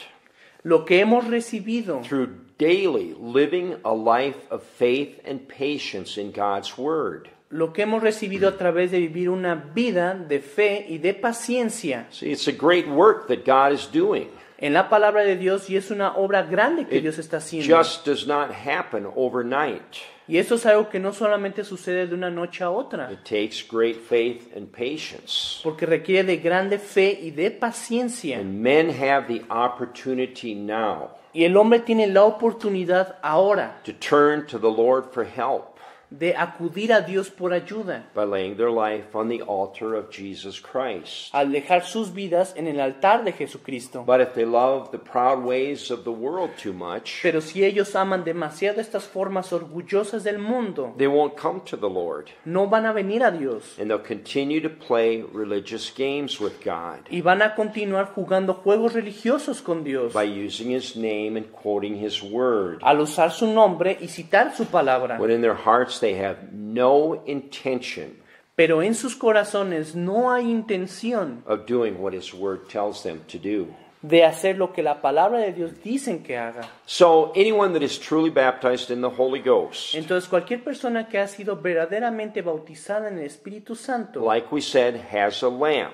lo que hemos recibido through daily living a life of faith and patience in God's Word. lo que hemos recibido a través de vivir una vida de fe y de paciencia See, it's a great work that God is doing. en la palabra de Dios, y es una obra grande que Dios está haciendo. Just does not happen overnight. Y eso es algo que no solamente sucede de una noche a otra, It takes great faith and patience. porque requiere de grande fe y de paciencia. And men have the opportunity now Y el hombre tiene la oportunidad ahora to turn to the Lord for help de acudir a Dios por ayuda, by laying their life on the altar of Jesus Christ. al dejar sus vidas en el altar de Jesucristo. But if they love the proud ways of the world too much, Pero si ellos aman demasiado estas formas orgullosas del mundo, they won't come to the Lord. no van a venir a Dios And they'll continue to play religious games with God y van a continuar jugando juegos religiosos con Dios by using His name and quoting His word, al usar su nombre y citar su palabra. when in their hearts they have no intention Pero en sus corazones no hay intención of doing what His word tells them to do. de hacer lo que la palabra de Dios dice que haga. So anyone that is truly baptized in the Holy Ghost, Entonces cualquier persona que ha sido verdaderamente bautizada en el Espíritu Santo, like we said, has a lamp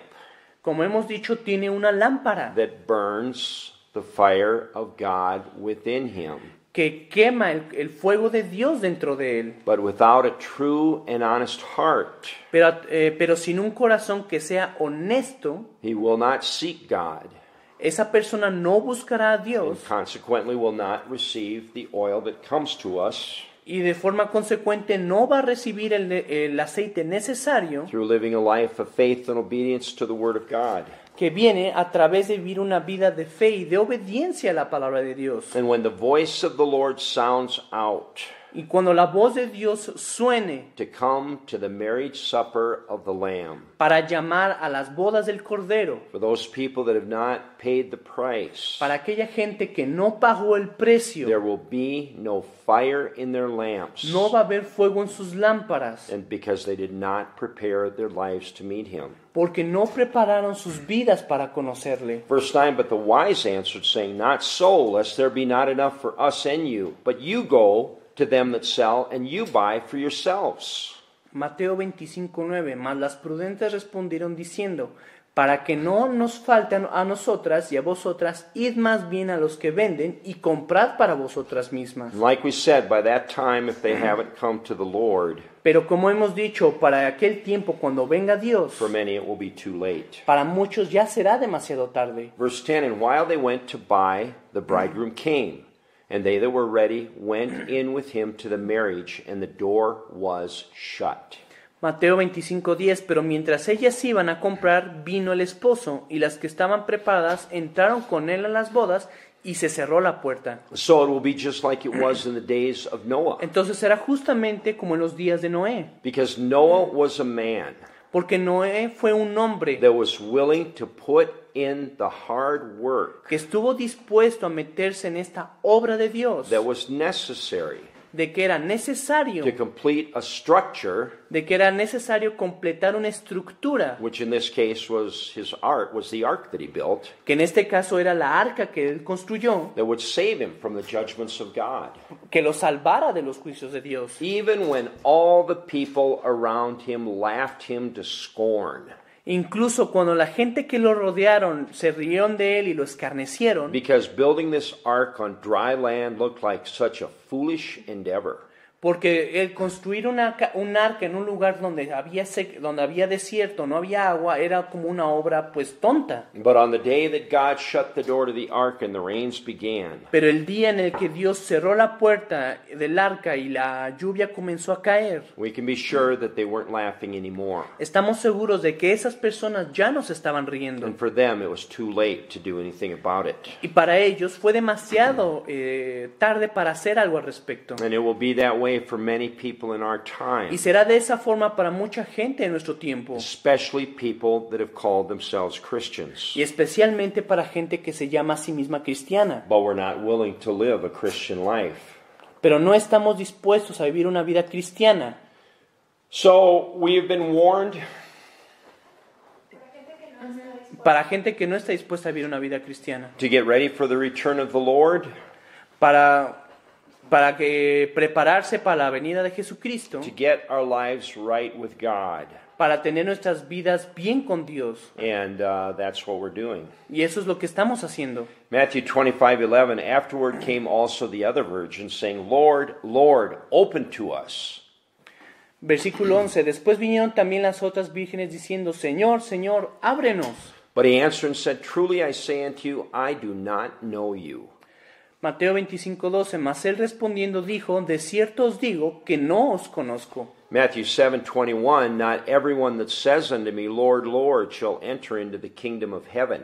como hemos dicho, tiene una lámpara that burns the fire of God within him. que quema el fuego de Dios dentro de él, But without a true and honest heart, pero sin un corazón que sea honesto, he will not seek God, esa persona no buscará a and Dios consequently will not receive the oil that comes to us y de forma consecuente no va a recibir el aceite necesario through living a life of faith and obedience to the Word of God. que viene a través de vivir una vida de fe y de obediencia a la palabra de Dios. And when the voice of the Lord sounds out Y cuando la voz de Dios suene to come to the marriage supper of the Lamb, para llamar a las bodas del Cordero, for those people that have not paid the price, para aquella gente que no pagó el precio, there will be no fire in their lamps, no va a haber fuego en sus lámparas, and because they did not prepare their lives to meet Him. porque no prepararon sus vidas para conocerle. Verse 9, But the wise answered, saying, Not so, lest there be not enough for us and you, but you go to them that sell, and you buy for yourselves. Mateo 25:9. Mas las prudentes respondieron diciendo: para que no nos falte a nosotras y a vosotras, id más bien a los que venden y comprad para vosotras mismas. And like we said, by that time, if they haven't come to the Lord, Pero como hemos dicho, para aquel tiempo cuando venga Dios, for many it will be too late. para muchos ya será demasiado tarde. Verse 10, and while they went to buy, the bridegroom came, and they that were ready went in with him to the marriage, and the door was shut. Mateo 25:10. Pero mientras ellas iban a comprar, vino el esposo, y las que estaban preparadas entraron con él a las bodas, y se cerró la puerta. So it will be just like it was in the days of Noah. Entonces será justamente como en los días de Noé, Because Noah was a man porque Noé fue un hombre that was willing to put in the hard work que estuvo dispuesto a meterse en esta obra de Dios, that was necessary de que era necesario, to complete a structure, completar una estructura, which in this case was the ark that he built, que en este caso era la arca que él construyó, that would save him from the judgments of God. que lo salvara de los juicios de Dios. Even when all the people around him laughed him to scorn, Incluso cuando la gente que lo rodearon se rieron de él y lo escarnecieron, because building this ark on dry land looked like such a foolish endeavor. porque el construir un arca en un lugar donde había desierto, no había agua, era como una obra pues tonta. But on the day that God shut the door to the ark and the rains began, Pero el día en el que Dios cerró la puerta del arca y la lluvia comenzó a caer, we can be sure that they weren't laughing anymore. estamos seguros de que esas personas ya no se estaban riendo. And for them, it was too late to do anything about it. Y para ellos fue demasiado tarde para hacer algo al respecto. And it will be that way for many people in our time, Y será de esa forma para mucha gente en nuestro tiempo. especially people that have called themselves Christians. Y especialmente para gente que se llama a sí misma cristiana. But we're not willing to live a Christian life. Pero no estamos dispuestos a vivir una vida cristiana. So we have been warned Para gente que no está dispuesta a vivir una vida cristiana. to get ready for the return of the Lord, Para que prepararse para la venida de Jesucristo. to get our lives right with God. Para tener nuestras vidas bien con Dios. And that's what we're doing. Y eso es lo que estamos haciendo. Matthew 25:11, afterward came also the other virgins, saying, Lord, Lord, open to us. Versículo 11. Después vinieron también las otras vírgenes diciendo: Señor, Señor, ábrenos. But he answered and said, Truly I say unto you, I do not know you. Mateo 25:12. Mas él respondiendo dijo: De cierto os digo que no os conozco. Matthew 7:21, Not everyone that says unto me, Lord, Lord, shall enter into the kingdom of heaven,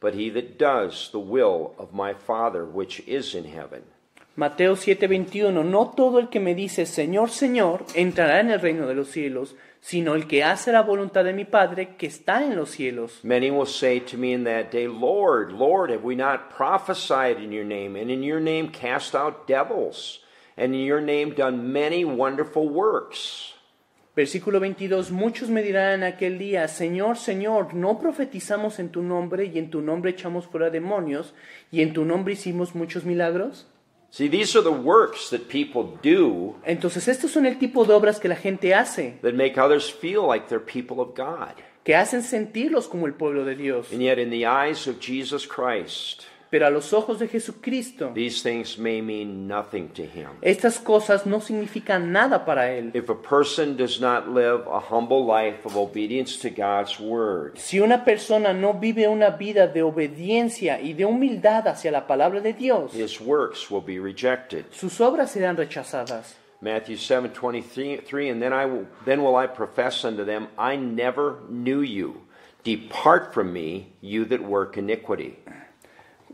but he that does the will of my Father which is in heaven. Mateo 7:21. No todo el que me dice Señor, Señor, entrará en el reino de los cielos, sino el que hace la voluntad de mi Padre que está en los cielos. Many will say to me in that day, Lord, Lord, have we not prophesied in your name, and in your name cast out devils, and in your name done many wonderful works? Versículo 22. Muchos me dirán en aquel día: Señor, Señor, ¿no profetizamos en tu nombre, y en tu nombre echamos fuera demonios, y en tu nombre hicimos muchos milagros? See, these are the works that people do Entonces estos son el tipo de obras que la gente hace, that make others feel like they're people of God. que hacen sentirlos como el pueblo de Dios. And yet in the eyes of Jesus Christ, Pero a los ojos de Jesucristo, these things may mean nothing to him. estas cosas no significan nada para él. If a person does not live a humble life of obedience to God's word, Si una persona no vive una vida de obediencia y de humildad hacia la palabra de Dios, his works will be rejected. sus obras serán rechazadas. Matthew 7:23, and then will I profess unto them, I never knew you. Depart from me, you that work iniquity.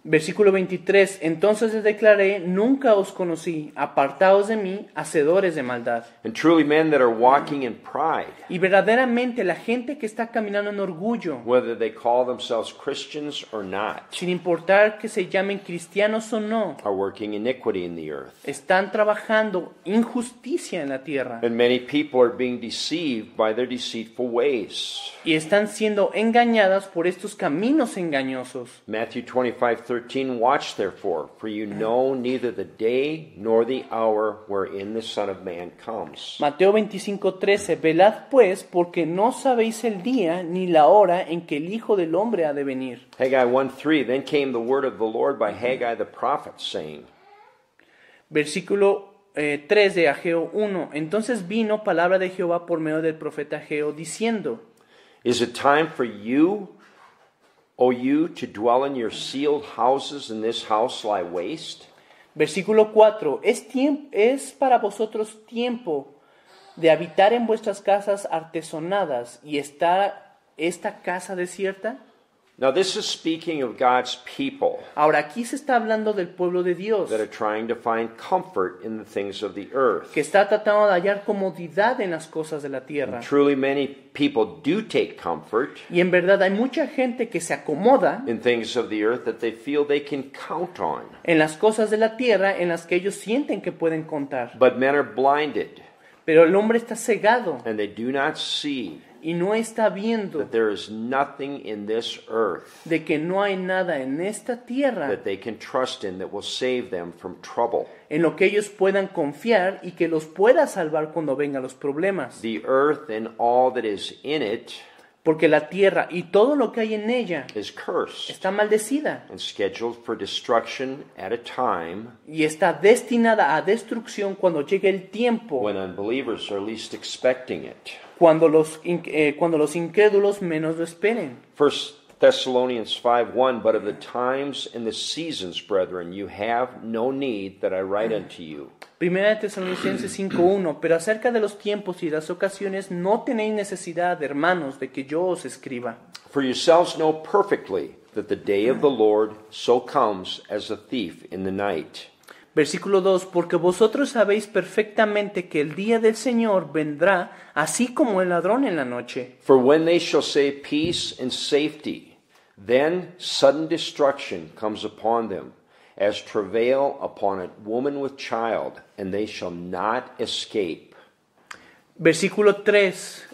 Versículo 23. Entonces les declaré: Nunca os conocí, apartaos de mí, hacedores de maldad. And truly men that are walking in pride, Y verdaderamente la gente que está caminando en orgullo, whether they call themselves Christians or not, sin importar que se llamen cristianos o no, are working iniquity in the earth. están trabajando injusticia en la tierra And many people are being deceived by their deceitful ways. y están siendo engañadas por estos caminos engañosos. Matthew 25:13, 13, watch therefore, for you know neither the day nor the hour wherein the Son of Man comes. Mateo 25:13, velad pues, porque no sabéis el día ni la hora en que el Hijo del Hombre ha de venir. Haggai 1:3, then came the word of the Lord by Haggai the prophet, saying. Versículo 3 de Ageo 1, entonces vino palabra de Jehová por medio del profeta Ageo, diciendo, Is it time for you, O you, to dwell in your sealed houses, and this house lie waste? Versículo 4, es para vosotros tiempo de habitar en vuestras casas artesonadas y está esta casa desierta. Now this is speaking of God's people Ahora aquí se está hablando del pueblo de Dios, that are trying to find comfort in the things of the earth. que está tratando de hallar comodidad en las cosas de la tierra. Truly many people do take comfort Y en verdad hay mucha gente que se acomoda in things of the earth that they feel they can count on. en las cosas de la tierra en las que ellos sienten que pueden contar. But men are blinded, Pero el hombre está cegado and they do not see y no está viendo that there is nothing in this earth de que no hay nada en esta tierra that they can trust in that will save them from trouble. en lo que ellos puedan confiar y que los pueda salvar cuando vengan los problemas. The earth and all that is in it Porque la tierra y todo lo que hay en ella is cursed está maldecida and scheduled for destruction at a time y está destinada a destrucción cuando llegue el tiempo, when unbelievers are least expecting it. cuando los incrédulos menos lo esperen. 1 Thessalonians 5:1, but of the times and the seasons, brethren, you have no need that I write unto you. Primera de Tesalonicenses 5:1, pero acerca de los tiempos y las ocasiones no tenéis necesidad, hermanos, de que yo os escriba. For yourselves know perfectly that the day of the Lord so comes as a thief in the night. Versículo 2, porque vosotros sabéis perfectamente que el día del Señor vendrá así como el ladrón en la noche. For when they shall say peace and safety, then sudden destruction comes upon them, as travail upon a woman with child, and they shall not escape. Versículo 3,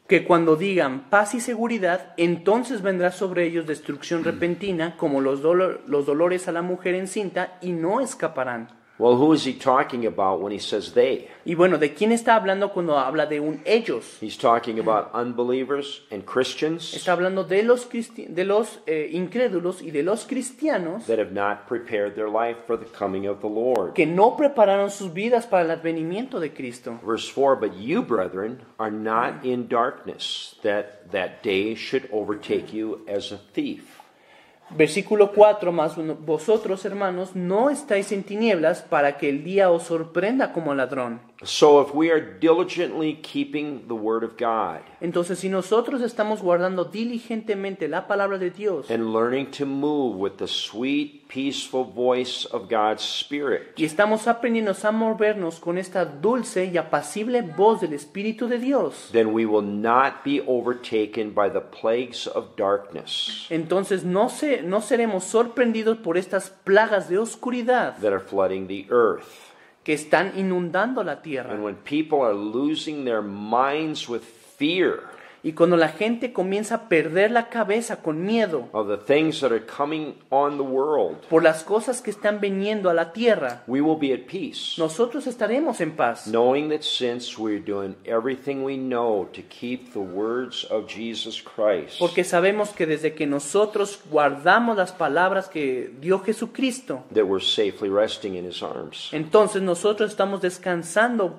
que cuando digan paz y seguridad, entonces vendrá sobre ellos destrucción repentina, como los dolores a la mujer encinta, y no escaparán. Well, who is he talking about when he says they? Y bueno, ¿de quién está hablando cuando habla de un ellos? He's talking about unbelievers and Christians Está hablando de los incrédulos y de los cristianos that have not prepared their life for the coming of the Lord. que no prepararon sus vidas para el advenimiento de Cristo. Verse 4, but you, brethren, are not in darkness, that day should overtake you as a thief. Versículo 4, más vosotros, hermanos, no estáis en tinieblas para que el día os sorprenda como ladrón. So if we are diligently keeping the word of God Entonces, si nosotros estamos guardando diligentemente la palabra de Dios and learning to move with the sweet, peaceful voice of God's Spirit, y estamos aprendiendo a movernos con esta dulce y apacible voz del Espíritu de Dios, then we will not be overtaken by the plagues of darkness entonces no seremos sorprendidos por estas plagas de oscuridad that are flooding the earth. que están inundando la tierra. And when people are losing their minds with fear Y cuando la gente comienza a perder la cabeza con miedo of the things that are coming on the world, por las cosas que están viniendo a la tierra, we will be at peace, nosotros estaremos en paz. knowing that since we're doing everything we know to keep the words of Jesus Christ, Porque sabemos que desde que nosotros guardamos las palabras que dio Jesucristo, that we're safely resting in His arms. entonces nosotros estamos descansando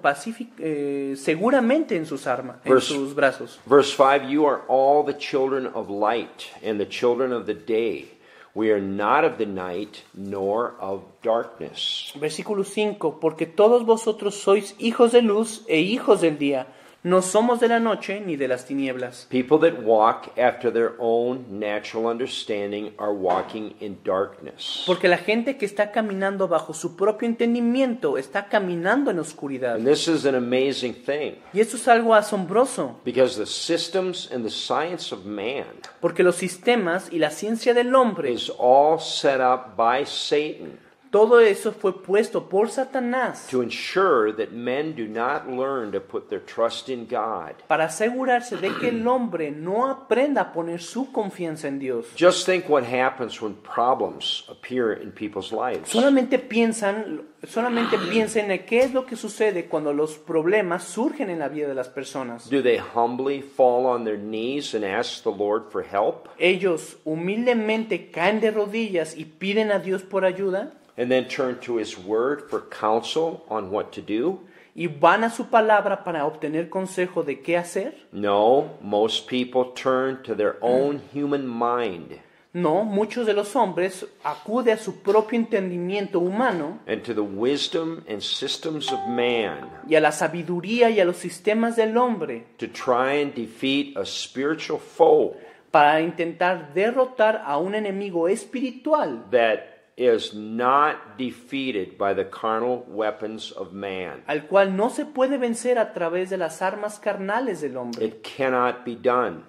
seguramente en sus armas, en sus brazos. Verse 5, you are all the children of light and the children of the day. We are not of the night nor of darkness. Versículo 5, porque todos vosotros sois hijos de luz e hijos del día. No somos de la noche ni de las tinieblas. People that walk after their own natural understanding are walking in darkness. Porque la gente que está caminando bajo su propio entendimiento está caminando en oscuridad. And this is an amazing thing, Y esto es algo asombroso, because the systems and the science of man porque los sistemas y la ciencia del hombre is all set up by Satan Todo eso fue puesto por Satanás to ensure that men do not learn to put their trust in God. para asegurarse de que el hombre no aprenda a poner su confianza en Dios. Just think what happens when problems appear in people's lives. Solamente piensen en qué es lo que sucede cuando los problemas surgen en la vida de las personas. Do they humbly fall on their knees and ask the Lord for help? Ellos humildemente caen de rodillas y piden a Dios por ayuda And then turn to His Word for counsel on what to do? y van a su palabra para obtener consejo de qué hacer. No, most people turn to their own human mind No, muchos de los hombres acuden a su propio entendimiento humano and to the wisdom and systems of man y a la sabiduría y a los sistemas del hombre to try and defeat a spiritual foe para intentar derrotar a un enemigo espiritual that is not defeated by the carnal weapons of man. al cual no se puede vencer a través de las armas carnales del hombre. It cannot be done.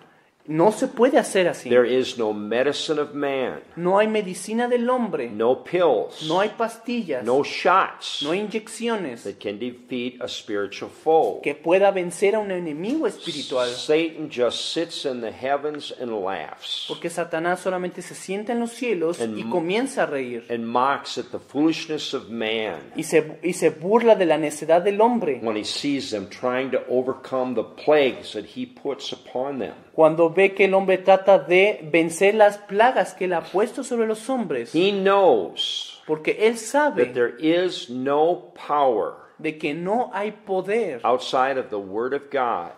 No se puede hacer así. There is no medicine of man, No hay medicina del hombre, no pills, no hay pastillas, no shots no hay inyecciones that can defeat a spiritual foe. que pueda vencer a un enemigo espiritual. Satan just sits in the heavens and laughs Porque Satanás solamente se sienta en los cielos And y comienza a reír and mocks at the foolishness of man y se burla de la necedad del hombre when he sees them trying to overcome the plagues that he puts upon them. cuando ve que el hombre trata de vencer las plagas que él ha puesto sobre los hombres. He knows Porque él that sabe there is no power de que no hay poder outside of the Word of God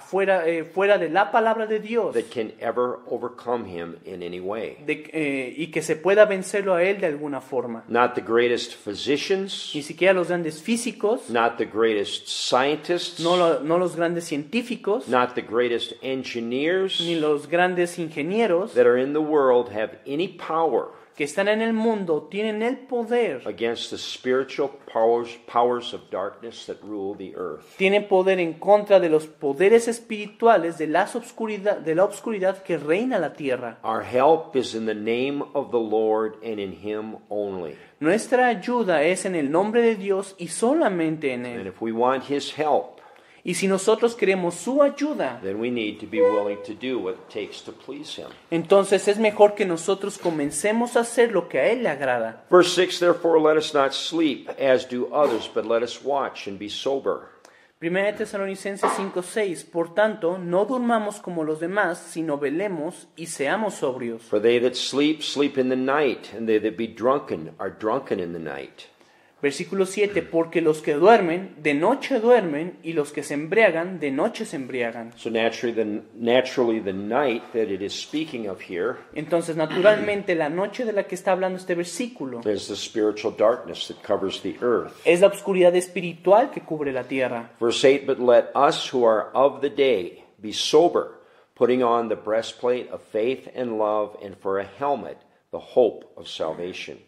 fuera de la palabra de Dios that can ever overcome him in any way. y que se pueda vencerlo a él de alguna forma. Not the greatest physicians, Ni siquiera los grandes físicos, not the greatest scientists, no los grandes científicos, not the greatest engineers ni los grandes ingenieros that are in the world have any power que están en el mundo tienen el poder, against the spiritual powers of darkness that rule the earth. tienen poder en contra de los poderes espirituales de la obscuridad que reina la tierra. Our help is in the name of the Lord and in Him only. Nuestra ayuda es en el nombre de Dios y solamente en And Él. if we want His help, Y si nosotros queremos su ayuda, then we need to be willing to do what it takes to please Him. entonces es mejor que nosotros comencemos a hacer lo que a Él le agrada. Verse 6, therefore let us not sleep as do others, but let us watch and be sober. 1 Tesalonicenses 5:6, por tanto, no durmamos como los demás, sino velemos y seamos sobrios. For they that sleep, sleep in the night, and they that be drunken are drunken in the night. Versículo 7, porque los que duermen, de noche duermen, y los que se embriagan, de noche se embriagan. So naturally the night that it is speaking of here Entonces, naturalmente, la noche de la que está hablando este versículo is the spiritual darkness that covers the earth. es la oscuridad espiritual que cubre la tierra. Verse 8, but let us who are of the day be sober, putting on the breastplate of faith and love, and for a helmet the hope of salvation.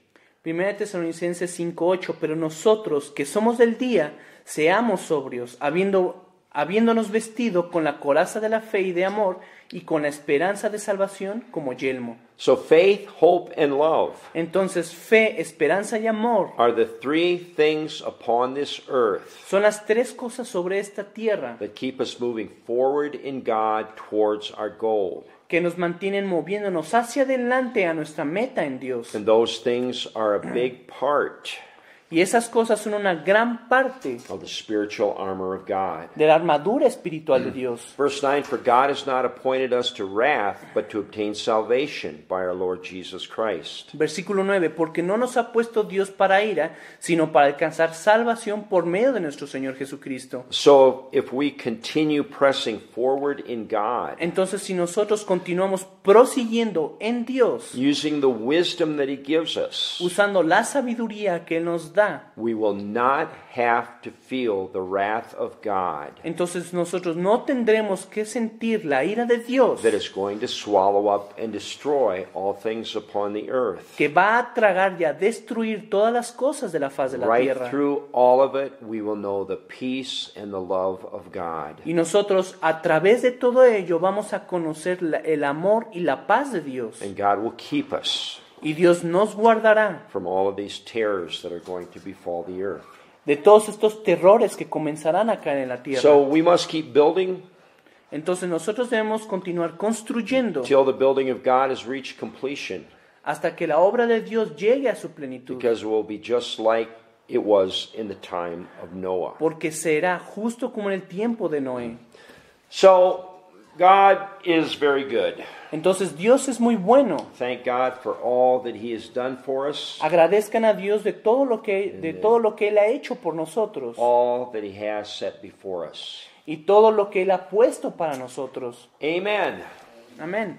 1 Tesalonicenses 5:8, pero nosotros que somos del día, seamos sobrios, habiéndonos vestido con la coraza de la fe y de amor, y con la esperanza de salvación como yelmo. So faith, hope, and love Entonces, fe, esperanza y amor are the three things upon this earth son las tres cosas sobre esta tierra that keep us moving forward in God towards our goal. que nos mantienen moviéndonos hacia adelante a nuestra meta en Dios. And those things are a big part Y esas cosas son una gran parte of the spiritual armor of God. de la armadura espiritual de Dios. Verse 9, for God has not appointed us to wrath, but to obtain salvation by our Lord Jesus Christ. Versículo 9, porque no nos ha puesto Dios para ira, sino para alcanzar salvación por medio de nuestro Señor Jesucristo. So if we continue pressing forward in God, Entonces, si nosotros continuamos prosiguiendo en Dios, using the wisdom that He gives us, usando la sabiduría que Él nos da, we will not have to feel the wrath of God entonces nosotros no tendremos que sentir la ira de Dios that is going to swallow up and destroy all things upon the earth. que va a tragar y a destruir todas las cosas de la faz de la Right tierra. through all of it, we will know the peace and the love of God. Y nosotros a través de todo ello vamos a conocer el amor y la paz de Dios. And God will keep us Y Dios nos guardará from all of these terrors that are going to befall the earth. de todos estos terrores que comenzarán a caer en la tierra. So we must keep building Entonces nosotros debemos continuar construyendo till the building of God has reached completion, hasta que la obra de Dios llegue a su plenitud. because it will be just like it was in the time of Noah. Porque será justo como en el tiempo de Noé. So God is very good. Entonces Dios es muy bueno. Thank God for all that He has done for us, Agradezcan a Dios de todo lo que Él ha hecho por nosotros all that He has set before us. y todo lo que Él ha puesto para nosotros. Amen. Amén.